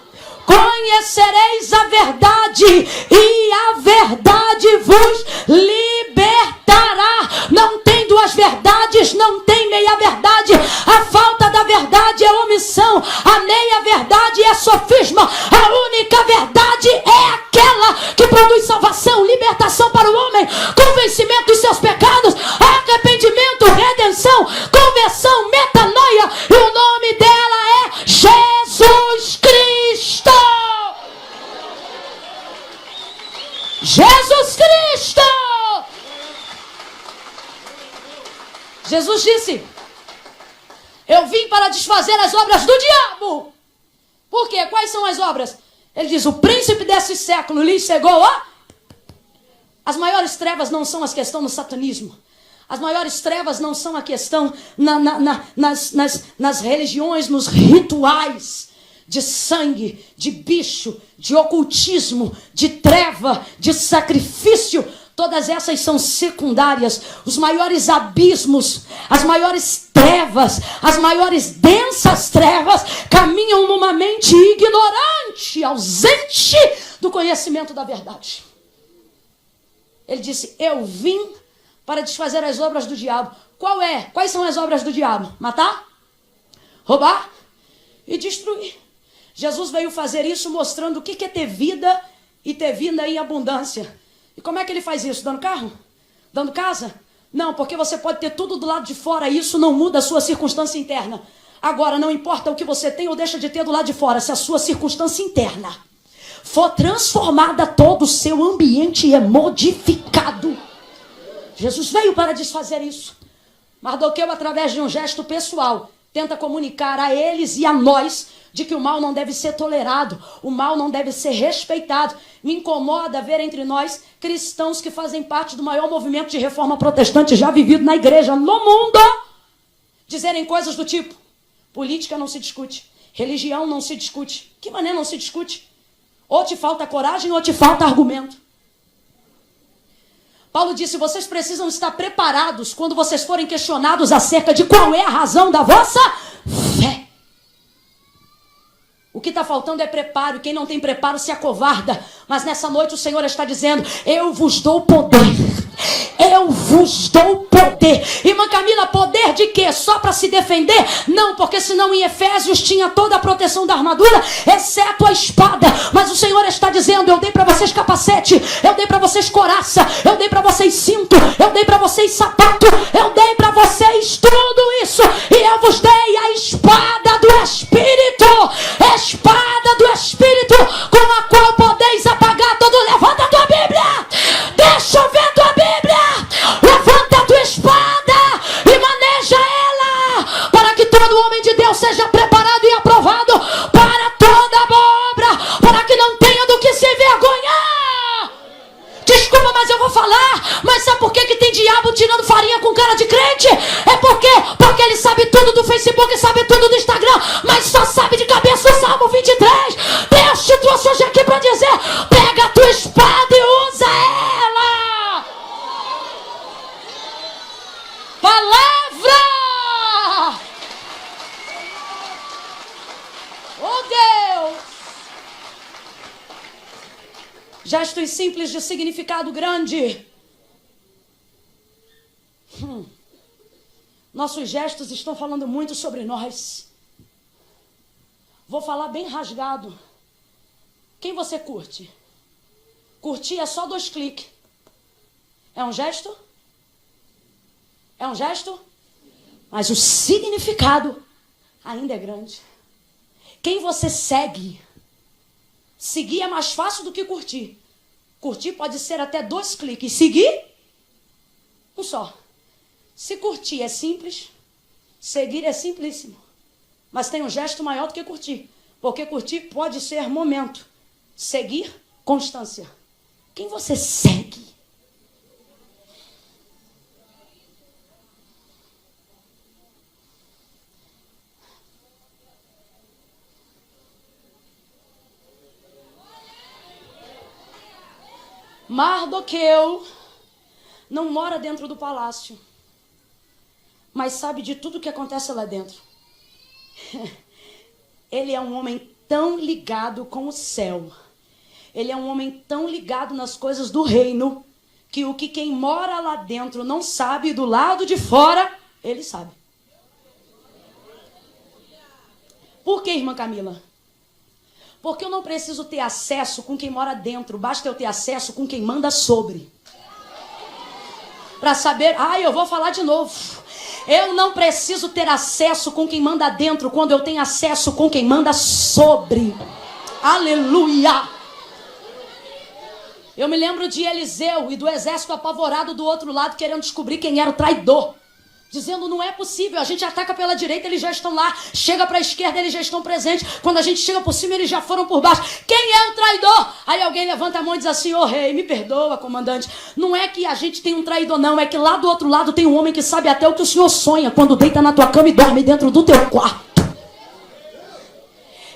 Conhecereis a verdade e a verdade vos libertará. Não tem duas verdades, não tem meia verdade. A falta da verdade é omissão. A meia verdade é sofisma. A única verdade é aquela que produz salvação, libertação para o homem, convencimento dos seus pecados, arrependimento, redenção, conversão, metanoia. E o nome dela é Jesus Cristo. Jesus Cristo! Jesus disse: eu vim para desfazer as obras do diabo. Por quê? Quais são as obras? Ele diz: o príncipe desse século lhe cegou. As maiores trevas não são a questão do satanismo. As maiores trevas não são a questão nas religiões, nos rituais de sangue, de bicho, de ocultismo, de treva, de sacrifício. Todas essas são secundárias. Os maiores abismos, as maiores trevas, as maiores densas trevas caminham numa mente ignorante, ausente do conhecimento da verdade. Ele disse: eu vim para desfazer as obras do diabo. Quais são as obras do diabo? Matar, roubar e destruir. Jesus veio fazer isso mostrando o que é ter vida e ter vida em abundância. E como é que ele faz isso? Dando carro? Dando casa? Não, porque você pode ter tudo do lado de fora e isso não muda a sua circunstância interna. Agora, não importa o que você tem ou deixa de ter do lado de fora, se a sua circunstância interna for transformada, todo o seu ambiente é modificado. Jesus veio para desfazer isso. Mardoqueu, através de um gesto pessoal, tenta comunicar a eles e a nós de que o mal não deve ser tolerado, o mal não deve ser respeitado. Me incomoda ver entre nós cristãos que fazem parte do maior movimento de reforma protestante já vivido na igreja, no mundo, dizerem coisas do tipo: política não se discute, religião não se discute. Que maneira não se discute? Ou te falta coragem ou te falta argumento. Paulo disse: vocês precisam estar preparados quando vocês forem questionados acerca de qual é a razão da vossa fé. O que está faltando é preparo. Quem não tem preparo se acovarda. Mas nessa noite o Senhor está dizendo: eu vos dou poder. Eu vos dou poder. Irmã Camila, poder de quê? Só para se defender? Não, porque senão em Efésios tinha toda a proteção da armadura, exceto a espada. Mas o Senhor está dizendo: eu dei para vocês capacete, eu dei para vocês couraça, eu dei para vocês cinto, eu dei para vocês sapato, eu dei para vocês tudo isso. E eu vos dei a espada do Espírito. Espada do Espírito, com a qual podeis apagar todo. Levanta a tua Bíblia. Deixa eu ver tua Bíblia. Levanta a tua espada e maneja ela, para que todo homem de Deus seja preparado e aprovado para toda boa obra, para que não tenha do que se envergonhar. Desculpa, mas eu vou falar. Mas sabe por que tem diabo tirando farinha com cara de crente? É porque ele sabe tudo do do Facebook, sabe tudo do Instagram, mas só sabe de cabeça o Salmo 23. Deus te trouxe hoje aqui para dizer: pega a tua espada e usa ela. Palavra! Oh Deus! Gestos simples de significado grande. Nossos gestos estão falando muito sobre nós. Vou falar bem rasgado. Quem você curte? Curtir é só 2 cliques. É um gesto? É um gesto? Mas o significado ainda é grande. Quem você segue? Seguir é mais fácil do que curtir. Curtir pode ser até 2 cliques. Seguir? Um só. Se curtir é simples, seguir é simplíssimo. Mas tem um gesto maior do que curtir. Porque curtir pode ser momento. Seguir, constância. Quem você segue? Mardoqueu não mora dentro do palácio, mas sabe de tudo que acontece lá dentro. Ele é um homem tão ligado com o céu. Ele é um homem tão ligado nas coisas do reino, que o que quem mora lá dentro não sabe, do lado de fora, ele sabe. Por que, irmã Camila? Porque eu não preciso ter acesso com quem mora dentro, basta eu ter acesso com quem manda sobre. Para saber, eu vou falar de novo. Eu não preciso ter acesso com quem manda dentro, quando eu tenho acesso com quem manda sobre. Aleluia! Eu me lembro de Eliseu e do exército apavorado do outro lado, querendo descobrir quem era o traidor. Dizendo, não é possível, a gente ataca pela direita, eles já estão lá. Chega para a esquerda, eles já estão presentes. Quando a gente chega por cima, eles já foram por baixo. Quem é o traidor? Aí alguém levanta a mão e diz assim: ô rei, me perdoa, comandante. Não é que a gente tem um traidor, não. É que lá do outro lado tem um homem que sabe até o que o senhor sonha quando deita na tua cama e dorme dentro do teu quarto.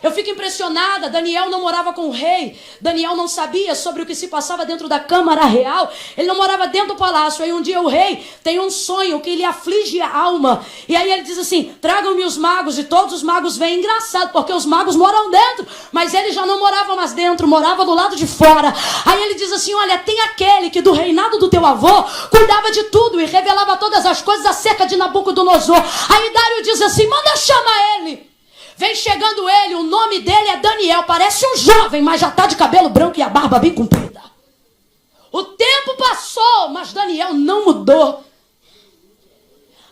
Eu fico impressionada. Daniel não morava com o rei. Daniel não sabia sobre o que se passava dentro da Câmara Real. Ele não morava dentro do palácio. Aí um dia o rei tem um sonho que lhe aflige a alma. E aí ele diz assim: tragam-me os magos. E todos os magos vêm. Engraçado, porque os magos moram dentro. Mas ele já não morava mais dentro, morava do lado de fora. Aí ele diz assim: olha, tem aquele que do reinado do teu avô cuidava de tudo e revelava todas as coisas acerca de Nabucodonosor. Aí Dário diz assim: manda chamar ele. Vem chegando ele, o nome dele é Daniel. Parece um jovem, mas já está de cabelo branco e a barba bem comprida. O tempo passou, mas Daniel não mudou.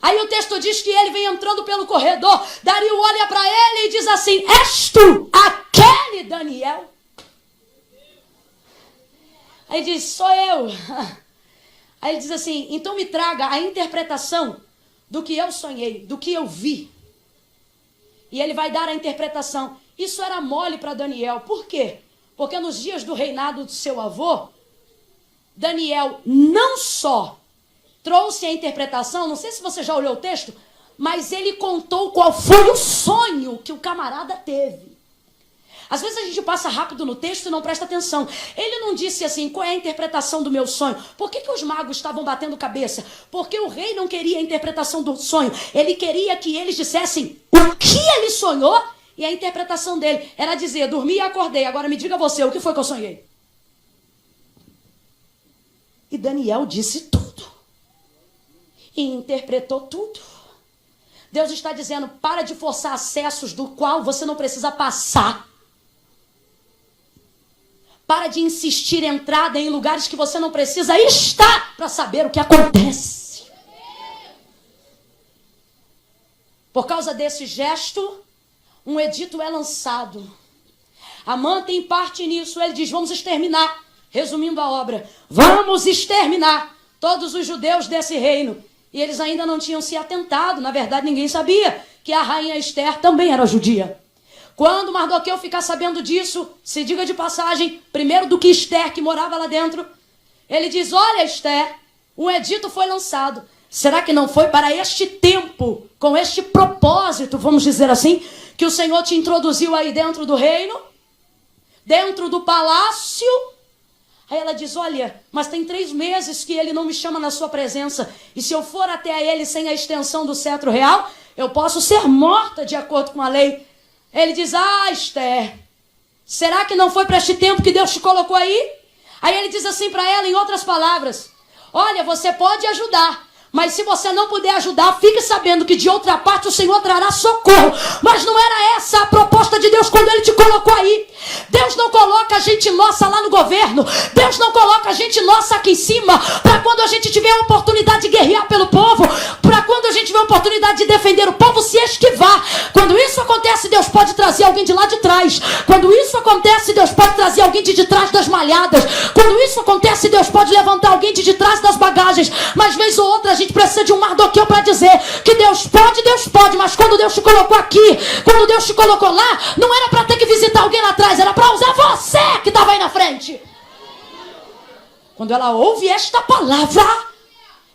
Aí o texto diz que ele vem entrando pelo corredor. Dário olha para ele e diz assim: és tu aquele Daniel? Aí diz: sou eu. Aí ele diz assim: então me traga a interpretação do que eu sonhei, do que eu vi. E ele vai dar a interpretação. Isso era mole para Daniel. Por quê? Porque nos dias do reinado do seu avô, Daniel não só trouxe a interpretação, não sei se você já olhou o texto, mas ele contou qual foi o sonho que o camarada teve. Às vezes a gente passa rápido no texto e não presta atenção. Ele não disse assim: qual é a interpretação do meu sonho? Por que os magos estavam batendo cabeça? Porque o rei não queria a interpretação do sonho. Ele queria que eles dissessem o que ele sonhou, e a interpretação dele era dizer: dormi e acordei, agora me diga você, o que foi que eu sonhei? E Daniel disse tudo. E interpretou tudo. Deus está dizendo: para de forçar acessos do qual você não precisa passar. Para de insistir em entrada em lugares que você não precisa estar para saber o que acontece. Por causa desse gesto, um edito é lançado. Amã tem parte nisso. Ele diz: vamos exterminar. Resumindo a obra, vamos exterminar todos os judeus desse reino. E eles ainda não tinham se atentado. Na verdade, ninguém sabia que a rainha Esther também era judia. Quando Mardoqueu ficar sabendo disso, se diga de passagem, primeiro do que Esther, que morava lá dentro, ele diz: olha, Esther, um edito foi lançado. Será que não foi para este tempo, com este propósito, vamos dizer assim, que o Senhor te introduziu aí dentro do reino? Dentro do palácio? Aí ela diz, olha, mas tem 3 meses que ele não me chama na sua presença. E se eu for até ele sem a extensão do cetro real, eu posso ser morta de acordo com a lei. Ele diz, Esther, será que não foi para este tempo que Deus te colocou aí? Aí ele diz assim para ela, em outras palavras, olha, você pode ajudar, mas se você não puder ajudar, fique sabendo que de outra parte o Senhor trará socorro. Mas não era essa a proposta de Deus quando Ele te colocou aí. Deus não coloca a gente nossa lá no governo. Deus não coloca a gente nossa aqui em cima para quando a gente tiver a oportunidade de guerrear pelo povo, para quando a gente tiver a oportunidade de defender o povo, se esquivar. Quando isso acontece, Deus pode trazer alguém de lá de trás. Quando isso acontece, Deus pode trazer alguém de trás das malhadas. Quando isso acontece, Deus pode levantar alguém de trás das bagagens. Mas vez ou outra a gente precisa de um Mardoqueu para dizer que Deus pode, mas quando Deus te colocou aqui, quando Deus te colocou lá, não era para ter que visitar alguém lá atrás, era para usar você que estava aí na frente. Quando ela ouve esta palavra,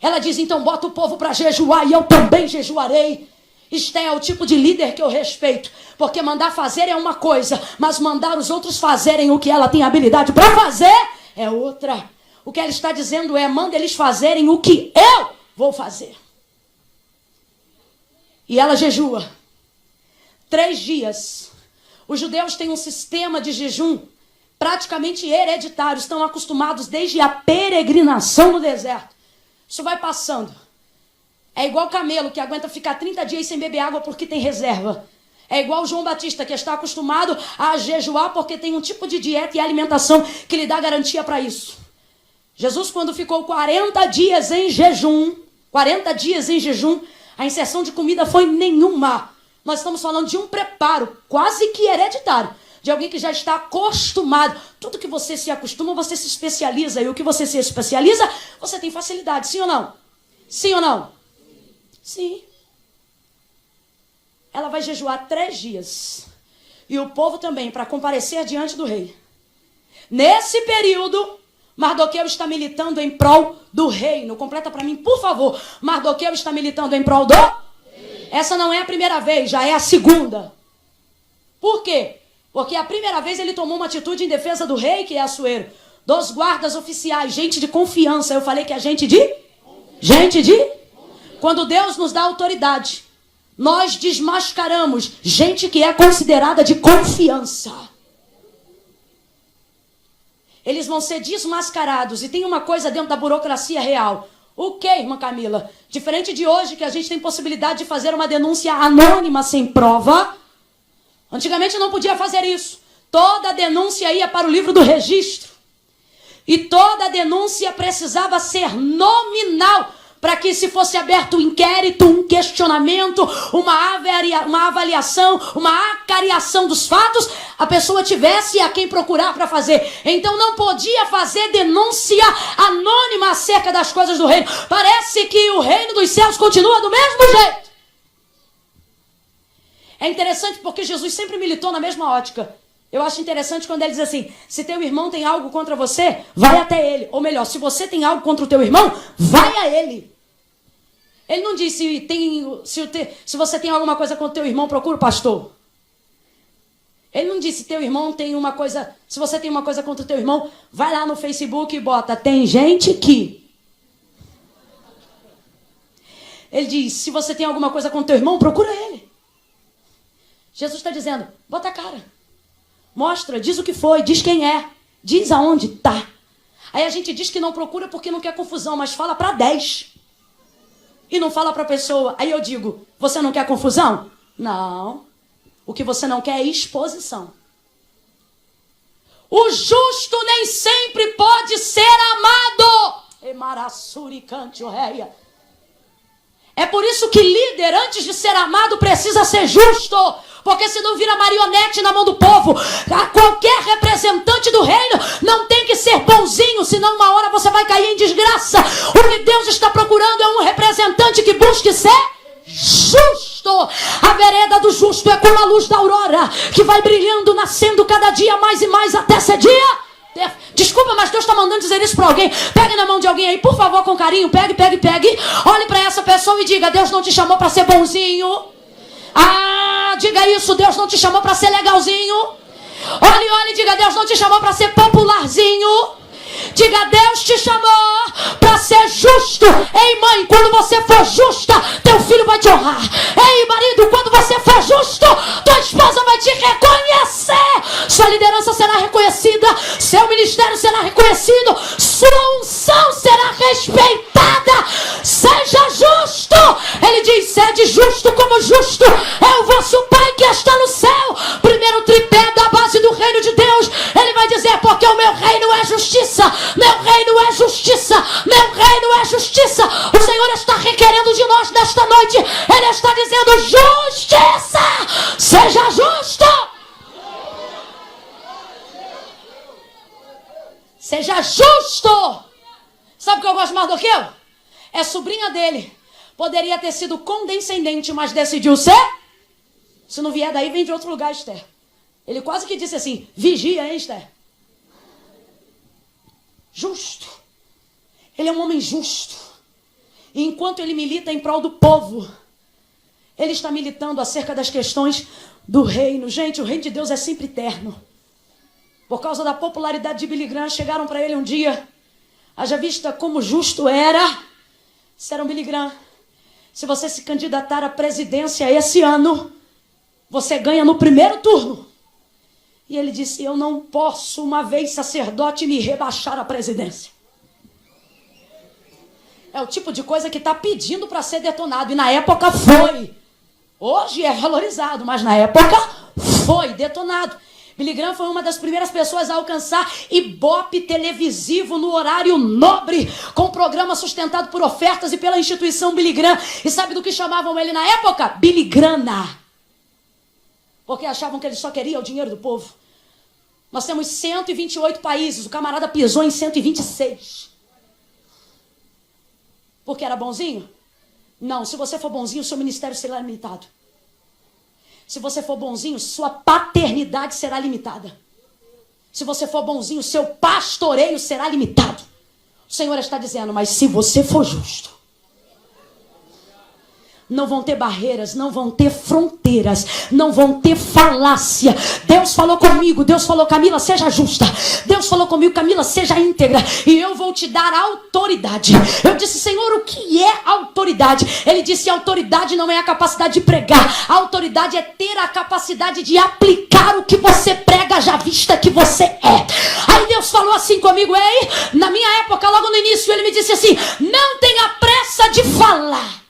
ela diz, então bota o povo para jejuar e eu também jejuarei. Esther é o tipo de líder que eu respeito, porque mandar fazer é uma coisa, mas mandar os outros fazerem o que ela tem habilidade para fazer é outra. O que ela está dizendo é, manda eles fazerem o que eu vou fazer. E ela jejua 3 dias. Os judeus têm um sistema de jejum praticamente hereditário. Estão acostumados desde a peregrinação no deserto. Isso vai passando. É igual camelo que aguenta ficar 30 dias sem beber água porque tem reserva. É igual João Batista que está acostumado a jejuar porque tem um tipo de dieta e alimentação que lhe dá garantia para isso. Jesus, quando ficou 40 dias em jejum, a inserção de comida foi nenhuma. Nós estamos falando de um preparo quase que hereditário, de alguém que já está acostumado. Tudo que você se acostuma, você se especializa. E o que você se especializa, você tem facilidade. Sim ou não? Sim ou não? Sim. Ela vai jejuar 3 dias. E o povo também, para comparecer diante do rei. Nesse período, Mardoqueu está militando em prol do reino. Completa para mim, por favor. Mardoqueu está militando em prol do... Essa não é a primeira vez, já é a segunda. Por quê? Porque a primeira vez ele tomou uma atitude em defesa do rei, que é Assuero. Dos guardas oficiais, gente de confiança. Eu falei que é gente de... Quando Deus nos dá autoridade, nós desmascaramos gente que é considerada de confiança. Eles vão ser desmascarados. E tem uma coisa dentro da burocracia real. O que, irmã Camila? Diferente de hoje, que a gente tem possibilidade de fazer uma denúncia anônima sem prova. Antigamente não podia fazer isso. Toda denúncia ia para o livro do registro. E toda denúncia precisava ser nominal, para que se fosse aberto um inquérito, um questionamento, uma avaliação, uma acariação dos fatos, a pessoa tivesse a quem procurar para fazer. Então não podia fazer denúncia anônima acerca das coisas do reino. Parece que o reino dos céus continua do mesmo jeito. É interessante porque Jesus sempre militou na mesma ótica. Eu acho interessante quando ele diz assim, se teu irmão tem algo contra você, vai até ele. Ou melhor, se você tem algo contra o teu irmão, vai a ele. Ele não disse, se você tem alguma coisa contra o teu irmão, procura o pastor. Ele não disse, teu irmão tem uma coisa, se você tem uma coisa contra o teu irmão, vai lá no Facebook e bota, tem gente que... Ele diz, se você tem alguma coisa contra o teu irmão, procura ele. Jesus está dizendo, bota a cara. Mostra, diz o que foi, diz quem é, diz aonde está. Aí a gente diz que não procura porque não quer confusão, mas fala para 10. E não fala para a pessoa. Aí eu digo, você não quer confusão? Não. O que você não quer é exposição. O justo nem sempre pode ser amado. É por isso que líder, antes de ser amado, precisa ser justo. Porque senão vira marionete na mão do povo. Qualquer representante do reino não tem que ser bonzinho, senão uma hora você vai cair em desgraça. O que Deus está procurando é um representante que busque ser justo. A vereda do justo é como a luz da aurora, que vai brilhando, nascendo cada dia mais e mais até ser dia Desculpa, mas Deus está mandando dizer isso para alguém. Pegue na mão de alguém aí, por favor, com carinho. Pegue. Olhe para essa pessoa e diga: Deus não te chamou para ser bonzinho. Diga isso, Deus não te chamou para ser legalzinho. Olhe e diga: Deus não te chamou para ser popularzinho. Diga: Deus te chamou para ser justo. Ei, mãe, quando você for justa, teu filho vai te honrar. Ei, marido, quando você for justo, tua esposa vai te reconhecer. Sua liderança será reconhecida. Seu ministério será reconhecido. Sua unção será respeitada. Seja justo. Ele diz: sede justo como justo é o vosso Pai que está no céu. Primeiro tripé da base do reino de Deus. Ele vai dizer: porque o meu reino é justiça. Meu reino é justiça. Meu reino é justiça. O Senhor está requerendo de nós nesta noite. Ele está dizendo: justiça. Seja justo. Seja justo. Sabe o que eu gosto mais do que eu? É sobrinha dele. Poderia ter sido condescendente, mas decidiu ser. Se não vier daí, vem de outro lugar, Esther. Ele quase que disse assim: vigia, hein, Esther? Justo. Ele é um homem justo. E enquanto ele milita em prol do povo, ele está militando acerca das questões do reino. Gente, o reino de Deus é sempre eterno. Por causa da popularidade de Billy Graham, chegaram para ele um dia: haja vista como justo era. Disseram: Billy Graham, se você se candidatar à presidência esse ano, você ganha no primeiro turno. E ele disse: eu não posso, uma vez sacerdote, me rebaixar à presidência. É o tipo de coisa que está pedindo para ser detonado. E na época foi. Hoje é valorizado, mas na época foi detonado. Billy Graham foi uma das primeiras pessoas a alcançar ibope televisivo no horário nobre, com programa sustentado por ofertas e pela instituição Billy Graham. E sabe do que chamavam ele na época? Billy Grana. Porque achavam que ele só queria o dinheiro do povo. Nós temos 128 países, o camarada pisou em 126. Porque era bonzinho? Não, se você for bonzinho, seu ministério será limitado. Se você for bonzinho, sua paternidade será limitada. Se você for bonzinho, seu pastoreio será limitado. O Senhor está dizendo: mas se você for justo, não vão ter barreiras, não vão ter fronteiras, não vão ter falácia. Deus falou comigo, Deus falou: Camila, seja justa. Deus falou comigo: Camila, seja íntegra. E eu vou te dar autoridade. Eu disse: Senhor, o que é autoridade? Ele disse: autoridade não é a capacidade de pregar. A autoridade é ter a capacidade de aplicar o que você prega, já vista que você é. Aí Deus falou assim comigo: ei, na minha época, logo no início, ele me disse assim: não tenha pressa de falar.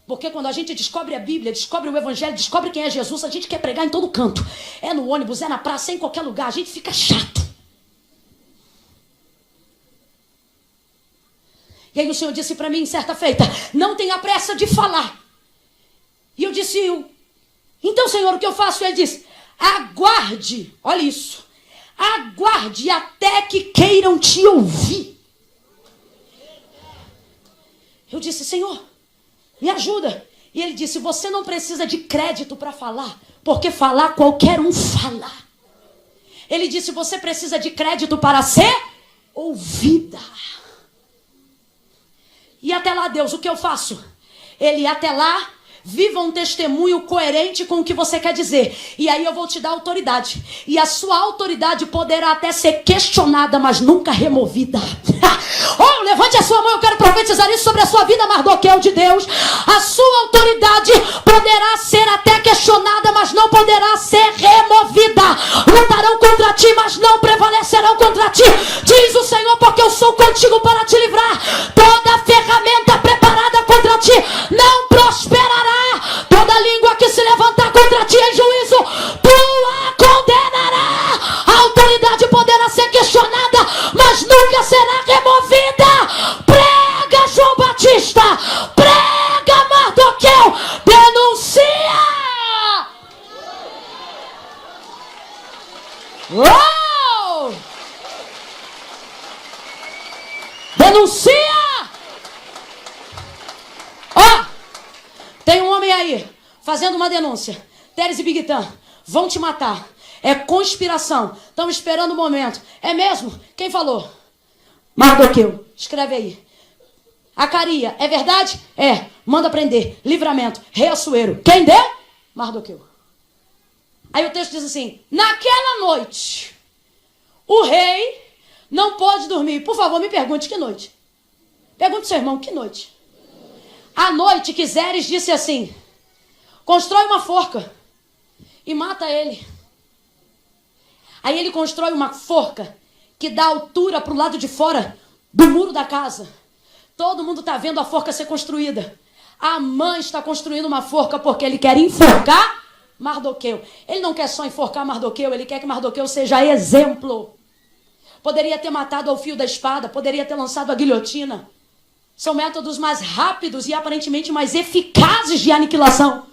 Porque quando a gente descobre a Bíblia, descobre o Evangelho, descobre quem é Jesus, a gente quer pregar em todo canto. É no ônibus, é na praça, é em qualquer lugar. A gente fica chato. E aí o Senhor disse para mim, certa feita: não tenha pressa de falar. E eu disse: então, Senhor, o que eu faço? Ele disse: aguarde, olha isso, aguarde até que queiram te ouvir. Eu disse: Senhor, me ajuda. E ele disse: você não precisa de crédito para falar, porque falar qualquer um fala. Ele disse: você precisa de crédito para ser ouvida. E até lá, Deus, o que eu faço? Ele: até lá, viva um testemunho coerente com o que você quer dizer. E aí eu vou te dar autoridade. E a sua autoridade poderá até ser questionada, mas nunca removida. Oh, levante a sua mão, eu quero profetizar isso sobre a sua vida, Mardoqueu de Deus. A sua autoridade poderá ser até questionada, mas não poderá ser removida. Lutarão contra ti, mas não prevalecerão contra ti, diz o Senhor, porque eu sou contigo para te livrar. Toda ferramenta preparada contra ti não prosperará. Toda língua que se levantar contra ti em juízo, tu a condenará. A autoridade poderá ser questionada, mas nunca será removida. Prega, João Batista. Prega, Mardoqueu. Denuncia. Uou! Denuncia. Ó, tem um homem aí fazendo uma denúncia. Teres e Bigtan vão te matar. É conspiração. Estão esperando o momento. É mesmo? Quem falou? Mardoqueu. Escreve aí. Acaria. É verdade? É. Manda prender. Livramento. Rei Assuero. Quem deu? Mardoqueu. Aí o texto diz assim: naquela noite, o rei não pôde dormir. Por favor, me pergunte que noite. Pergunte ao seu irmão, que noite? À noite que Zeres disse assim: constrói uma forca e mata ele. Aí ele constrói uma forca que dá altura para o lado de fora do muro da casa. Todo mundo está vendo a forca ser construída. A mãe está construindo uma forca porque ele quer enforcar Mardoqueu. Ele não quer só enforcar Mardoqueu, ele quer que Mardoqueu seja exemplo. Poderia ter matado ao fio da espada, poderia ter lançado a guilhotina. São métodos mais rápidos e aparentemente mais eficazes de aniquilação.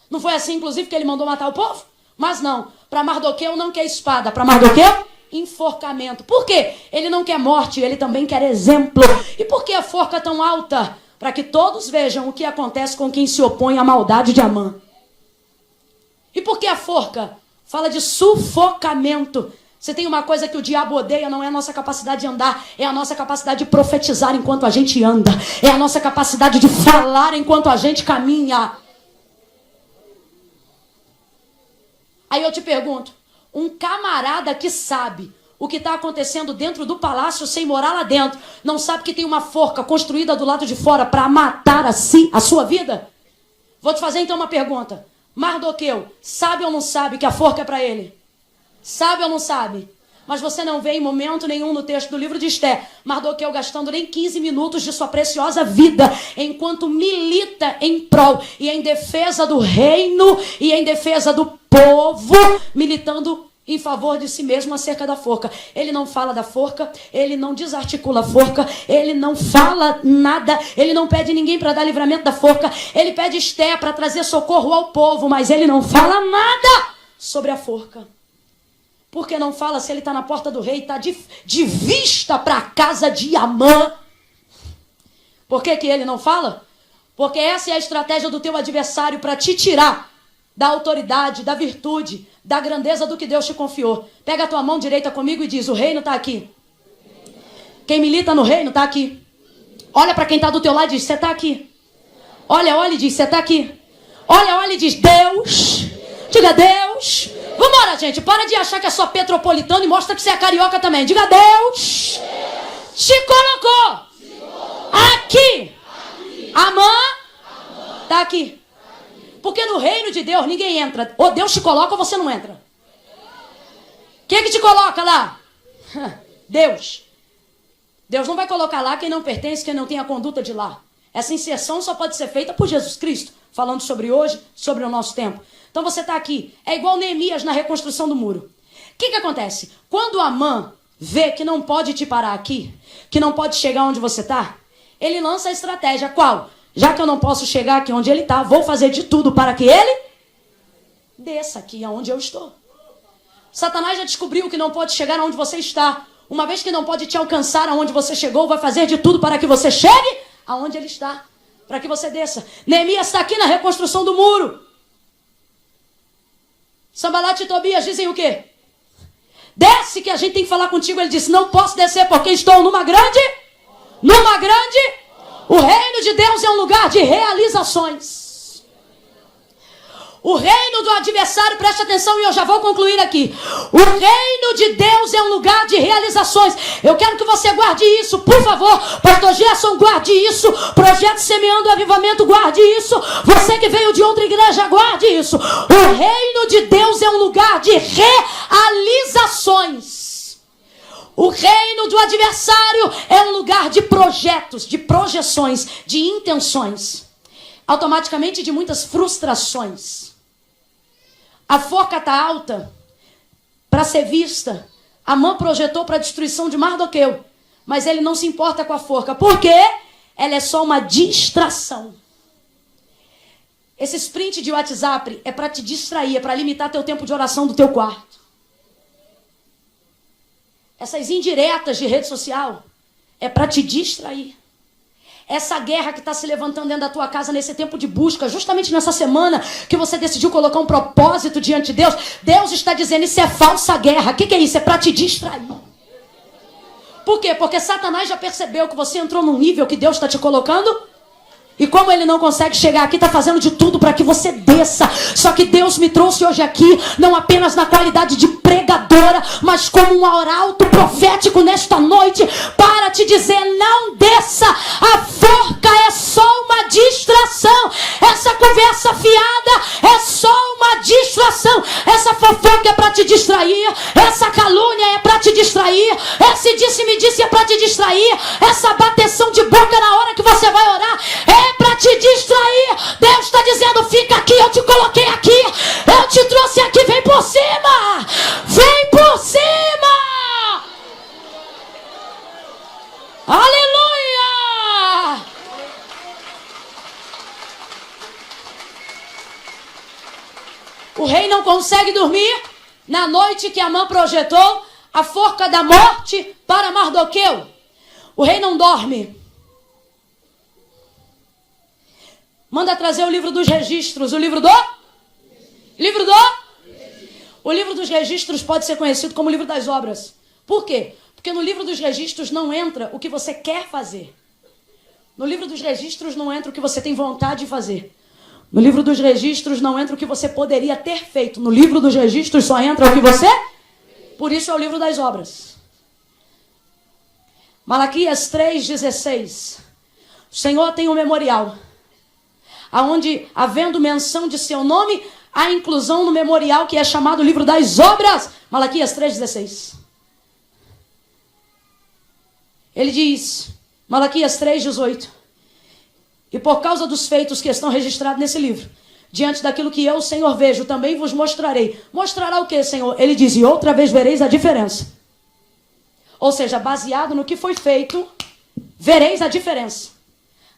Não foi assim, inclusive, que ele mandou matar o povo? Mas não, para Mardoqueu não quer espada, para Mardoqueu, enforcamento. Por quê? Ele não quer morte, ele também quer exemplo. E por que a forca tão alta? Para que todos vejam o que acontece com quem se opõe à maldade de Amã. E por que a forca? Fala de sufocamento. Você tem uma coisa que o diabo odeia, não é a nossa capacidade de andar, é a nossa capacidade de profetizar enquanto a gente anda, é a nossa capacidade de falar enquanto a gente caminha. Aí eu te pergunto, um camarada que sabe o que está acontecendo dentro do palácio sem morar lá dentro, não sabe que tem uma forca construída do lado de fora para matar a sua vida? Vou te fazer então uma pergunta. Mardoqueu, sabe ou não sabe que a forca é para ele? Sabe ou não sabe? Mas você não vê em momento nenhum no texto do livro de Esté Mardoqueu gastando nem 15 minutos de sua preciosa vida enquanto milita em prol e em defesa do reino e em defesa do povo, militando em favor de si mesmo acerca da forca. Ele não fala da forca, ele não desarticula a forca, ele não fala nada, ele não pede ninguém para dar livramento da forca, ele pede Esté para trazer socorro ao povo, mas ele não fala nada sobre a forca. Por que não fala se ele está na porta do rei, está de vista para a casa de Amã? Por que ele não fala? Porque essa é a estratégia do teu adversário para te tirar da autoridade, da virtude, da grandeza do que Deus te confiou. Pega a tua mão direita comigo e diz: o reino está aqui. Quem milita no reino está aqui. Olha para quem está do teu lado e diz: você está aqui. Olha e diz: você está aqui. Olha e diz: Deus. Diga: Deus. Vambora, gente. Para de achar que é só petropolitano e mostra que você é carioca também. Diga: Deus te colocou aqui. Amã está aqui. Porque no reino de Deus ninguém entra. Ou Deus te coloca ou você não entra. Quem é que te coloca lá? Deus. Deus não vai colocar lá quem não pertence, quem não tem a conduta de lá. Essa inserção só pode ser feita por Jesus Cristo. Falando sobre hoje, sobre o nosso tempo. Então você está aqui. É igual Neemias na reconstrução do muro. O que acontece? Quando Amã vê que não pode te parar aqui, que não pode chegar onde você está, ele lança a estratégia. Qual? Já que eu não posso chegar aqui onde ele está, vou fazer de tudo para que ele desça aqui aonde eu estou. Satanás já descobriu que não pode chegar aonde você está. Uma vez que não pode te alcançar aonde você chegou, vai fazer de tudo para que você chegue aonde ele está. Para que você desça. Neemias está aqui na reconstrução do muro. Sambalat e Tobias dizem o quê? Desce que a gente tem que falar contigo. Ele disse: não posso descer porque estou numa grande. O reino de Deus é um lugar de realizações. O reino do adversário, preste atenção e eu já vou concluir aqui. O reino de Deus é um lugar de realizações. Eu quero que você guarde isso, por favor. Pastor Gerson, guarde isso. Projeto Semeando Avivamento, guarde isso. Você que veio de outra igreja, guarde isso. O reino de Deus é um lugar de realizações. O reino do adversário é um lugar de projetos, de projeções, de intenções. Automaticamente de muitas frustrações. A forca está alta para ser vista. Amã projetou para a destruição de Mardoqueu. Mas ele não se importa com a forca. Por quê? Ela é só uma distração. Esse sprint de WhatsApp é para te distrair, é para limitar teu tempo de oração do teu quarto. Essas indiretas de rede social é para te distrair. Essa guerra que está se levantando dentro da tua casa nesse tempo de busca, justamente nessa semana que você decidiu colocar um propósito diante de Deus, Deus está dizendo, isso é falsa guerra. O que é isso? É para te distrair. Por quê? Porque Satanás já percebeu que você entrou num nível que Deus está te colocando. E como ele não consegue chegar aqui, está fazendo de tudo para que você desça. Só que Deus me trouxe hoje aqui, não apenas na qualidade de pregadora, mas como um arauto profético nesta noite, para te dizer, não desça. A forca é só uma distração. Essa conversa fiada é só uma distração. Essa fofoca é para te distrair. Essa calúnia é para te distrair. Esse disse-me-disse é para te distrair. Essa bateção de boca na hora que você vai orar é para te distrair. Deus está dizendo, fica aqui, eu te coloquei aqui, eu te trouxe aqui, vem por cima, vem por cima. Aleluia. O rei não consegue dormir na noite que Amã projetou a forca da morte para Mardoqueu. O rei não dorme. Manda trazer o livro dos registros. O livro dos registros pode ser conhecido como o livro das obras. Por quê? Porque no livro dos registros não entra o que você quer fazer. No livro dos registros não entra o que você tem vontade de fazer. No livro dos registros não entra o que você poderia ter feito. No livro dos registros só entra o que você... Por isso é o livro das obras. Malaquias 3,16. O Senhor tem um memorial, aonde, havendo menção de seu nome, há inclusão no memorial que é chamado livro das obras. Malaquias 3,16. Ele diz, Malaquias 3,18. E por causa dos feitos que estão registrados nesse livro, diante daquilo que eu, o Senhor, vejo, também vos mostrarei. Mostrará o que, Senhor? Ele diz, e outra vez vereis a diferença. Ou seja, baseado no que foi feito, vereis a diferença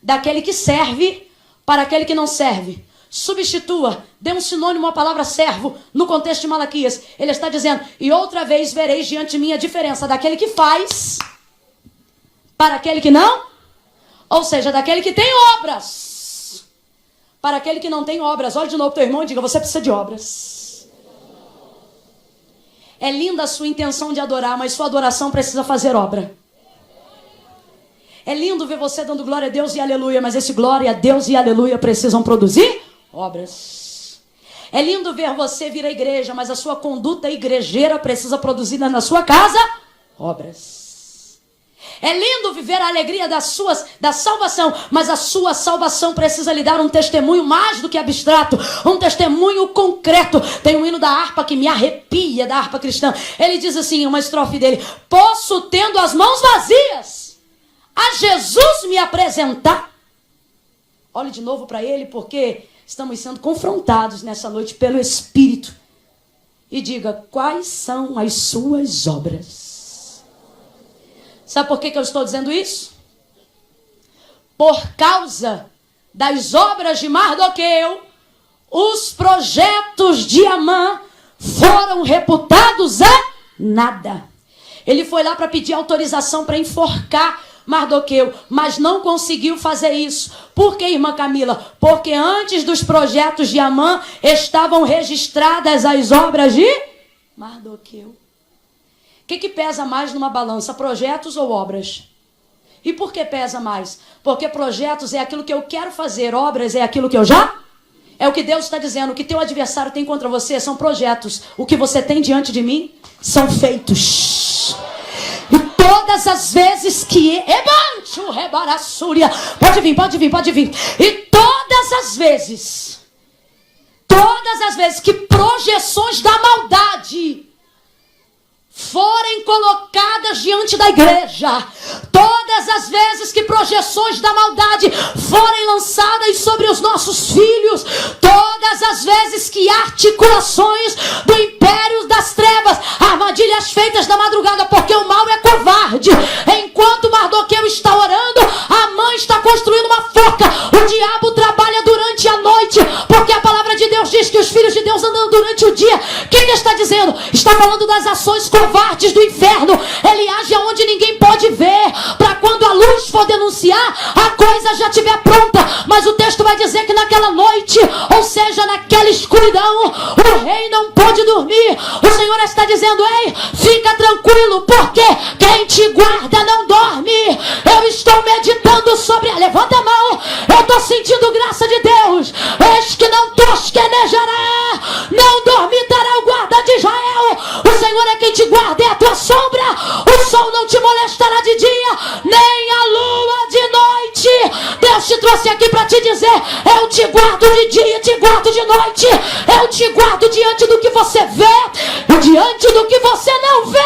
daquele que serve para aquele que não serve. Substitua, dê um sinônimo à palavra servo no contexto de Malaquias. Ele está dizendo, e outra vez vereis diante de mim a diferença daquele que faz para aquele que não. Ou seja, daquele que tem obras para aquele que não tem obras. Olha de novo para o teu irmão e diga, você precisa de obras. É linda a sua intenção de adorar, mas sua adoração precisa fazer obra. É lindo ver você dando glória a Deus e aleluia, mas esse glória a Deus e aleluia precisam produzir obras. É lindo ver você vir à igreja, mas a sua conduta igrejeira precisa produzir na sua casa obras. É lindo viver a alegria da salvação, mas a sua salvação precisa lhe dar um testemunho mais do que abstrato, um testemunho concreto. Tem um hino da harpa que me arrepia, da harpa cristã. Ele diz assim, uma estrofe dele, posso, tendo as mãos vazias, a Jesus me apresentar. Olhe de novo para ele, porque estamos sendo confrontados nessa noite pelo Espírito. E diga, quais são as suas obras? Sabe por que eu estou dizendo isso? Por causa das obras de Mardoqueu, os projetos de Amã foram reputados a nada. Ele foi lá para pedir autorização para enforcar Mardoqueu, mas não conseguiu fazer isso. Por que, irmã Camila? Porque antes dos projetos de Amã estavam registradas as obras de Mardoqueu. O que pesa mais numa balança, projetos ou obras? E por que pesa mais? Porque projetos é aquilo que eu quero fazer, obras é aquilo que eu já... É o que Deus está dizendo, o que teu adversário tem contra você são projetos. O que você tem diante de mim são feitos. E todas as vezes que... Pode vir. E todas as vezes que projeções da maldade forem colocadas diante da igreja, todas as vezes que projeções da maldade forem lançadas sobre os nossos filhos, todas as vezes que articulações do império das trevas, armadilhas feitas na madrugada, porque o mal é covarde. Enquanto Mardoqueu está orando, Amã está construindo uma forca. O diabo trabalha durante a noite, porque a palavra de Deus diz que os filhos de Deus andam durante o dia. Quem está dizendo dizendo, está falando das ações covardes do inferno. Ele age aonde ninguém pode ver, para quando a luz for denunciar, a coisa já estiver pronta. Mas o texto vai dizer que naquela noite, ou seja, naquela escuridão, o rei não pôde dormir. O Senhor está dizendo, ei, fica tranquilo, porque quem te guarda não dorme. Eu estou meditando sobre... Levanta a mão, eu estou sentindo graça de Deus. Eis que não tosquenejará, não dormitará o guarda de Israel. O Senhor é quem te guarda, é a tua sombra. O sol não te molestará de dia, nem a lua de noite. Deus te trouxe aqui para te dizer, eu te guardo de dia, te guardo de noite. Eu te guardo diante do que você vê e diante do que você não vê.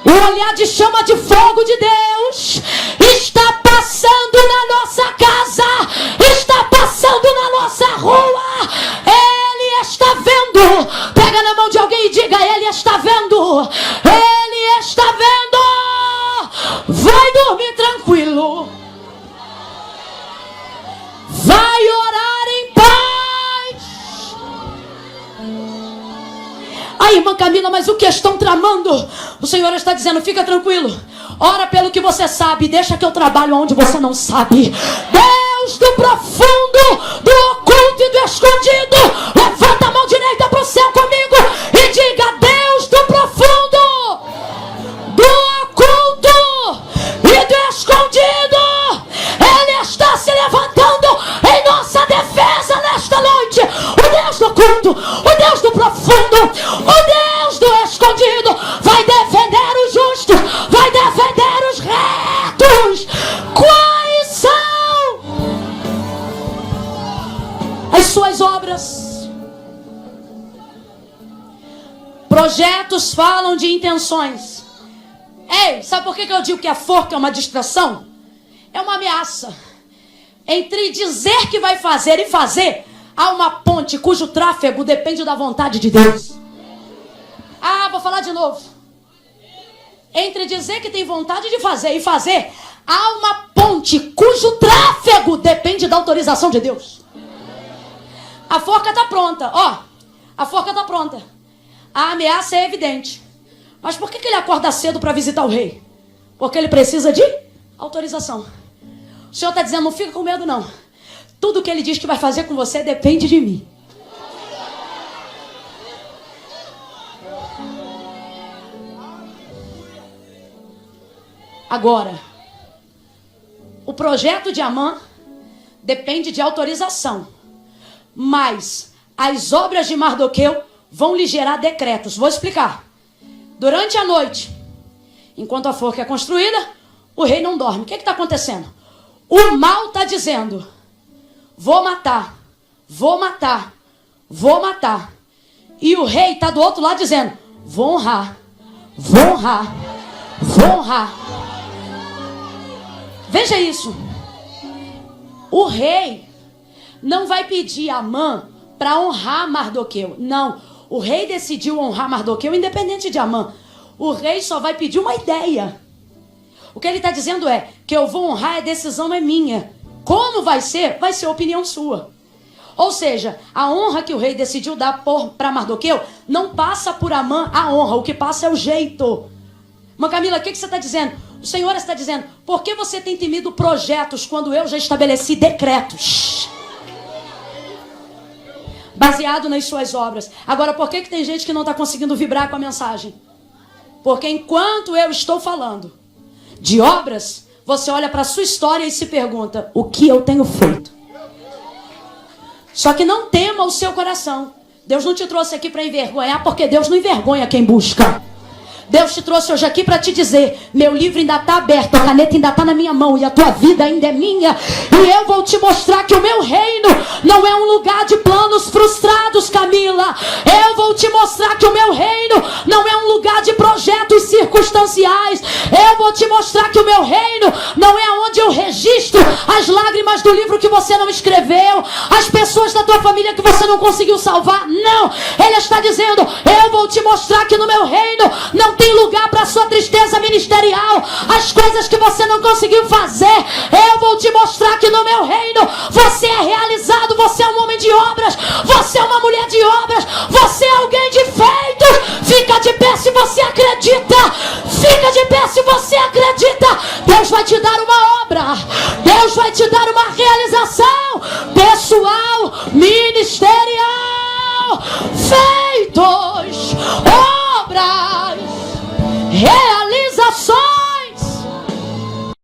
O olhar de chama de fogo de Deus está passando na nossa casa, está passando na nossa rua. Ele está vendo. Pega na mão de alguém e diga, ele está vendo. Ele está vendo. Vai dormir tranquilo. Vai orar em paz. Aí, irmã Camila, mas o que estão tramando? O Senhor está dizendo, fica tranquilo. Ora pelo que você sabe, deixa que eu trabalho onde você não sabe. Deus do profundo, do oculto e do escondido. Levanta a mão direita para o céu comigo e diga, Deus do profundo, do oculto e do escondido, Ele está se levantando em nossa defesa nesta noite. O Deus do oculto, o Deus do profundo, o Deus do escondido vai defender o justo, vai defender os retos. Quais são as suas obras? Projetos falam de intenções. Ei, sabe por que eu digo que a forca é uma distração? É uma ameaça. Entre dizer que vai fazer e fazer, há uma ponte cujo tráfego depende da vontade de Deus. Ah, vou falar de novo. Entre dizer que tem vontade de fazer e fazer, há uma ponte cujo tráfego depende da autorização de Deus. A forca está pronta, ó. A forca está pronta. A ameaça é evidente. Mas por que ele acorda cedo para visitar o rei? Porque ele precisa de autorização. O Senhor está dizendo, não fica com medo não. Tudo que ele diz que vai fazer com você depende de mim. Agora, o projeto de Amã depende de autorização. Mas as obras de Mardoqueu vão lhe gerar decretos. Vou explicar. Durante a noite, enquanto a forca é construída, o rei não dorme. O que está acontecendo? O mal está dizendo, vou matar, vou matar, vou matar. E o rei está do outro lado dizendo, vou honrar, vou honrar, vou honrar. Veja isso. O rei não vai pedir a Amã para honrar Mardoqueu. Não. O rei decidiu honrar Mardoqueu independente de Amã. O rei só vai pedir uma ideia. O que ele está dizendo é que eu vou honrar, a decisão é minha. Como vai ser? Vai ser opinião sua. Ou seja, a honra que o rei decidiu dar para Mardoqueu não passa por Amã a honra. O que passa é o jeito. Mas Camila, o que você está dizendo? O Senhor está dizendo, por que você tem temido projetos quando eu já estabeleci decretos? Baseado nas suas obras. Agora, por que tem gente que não está conseguindo vibrar com a mensagem? Porque enquanto eu estou falando de obras, você olha para a sua história e se pergunta, o que eu tenho feito? Só que não tema o seu coração. Deus não te trouxe aqui para envergonhar, porque Deus não envergonha quem busca. Deus te trouxe hoje aqui para te dizer, meu livro ainda está aberto, a caneta ainda está na minha mão e a tua vida ainda é minha. E eu vou te mostrar que o meu reino não é um lugar de planos frustrados, Camila. Eu vou te mostrar que o meu reino não é um lugar de projetos circunstanciais. Eu vou te mostrar que o meu reino não é onde eu registro as lágrimas do livro que você não escreveu, as pessoas da tua família que você não conseguiu salvar. Não, Ele está dizendo, eu vou te mostrar que no meu reino não tem lugar para sua tristeza ministerial, as coisas que você não conseguiu fazer. Eu vou te mostrar que no meu reino você é realizado, você é um homem de obras, você é uma mulher de obras, você você acredita. Fica de pé se você acredita. Deus vai te dar uma obra. Deus vai te dar uma realização pessoal, ministerial. Feitos obras.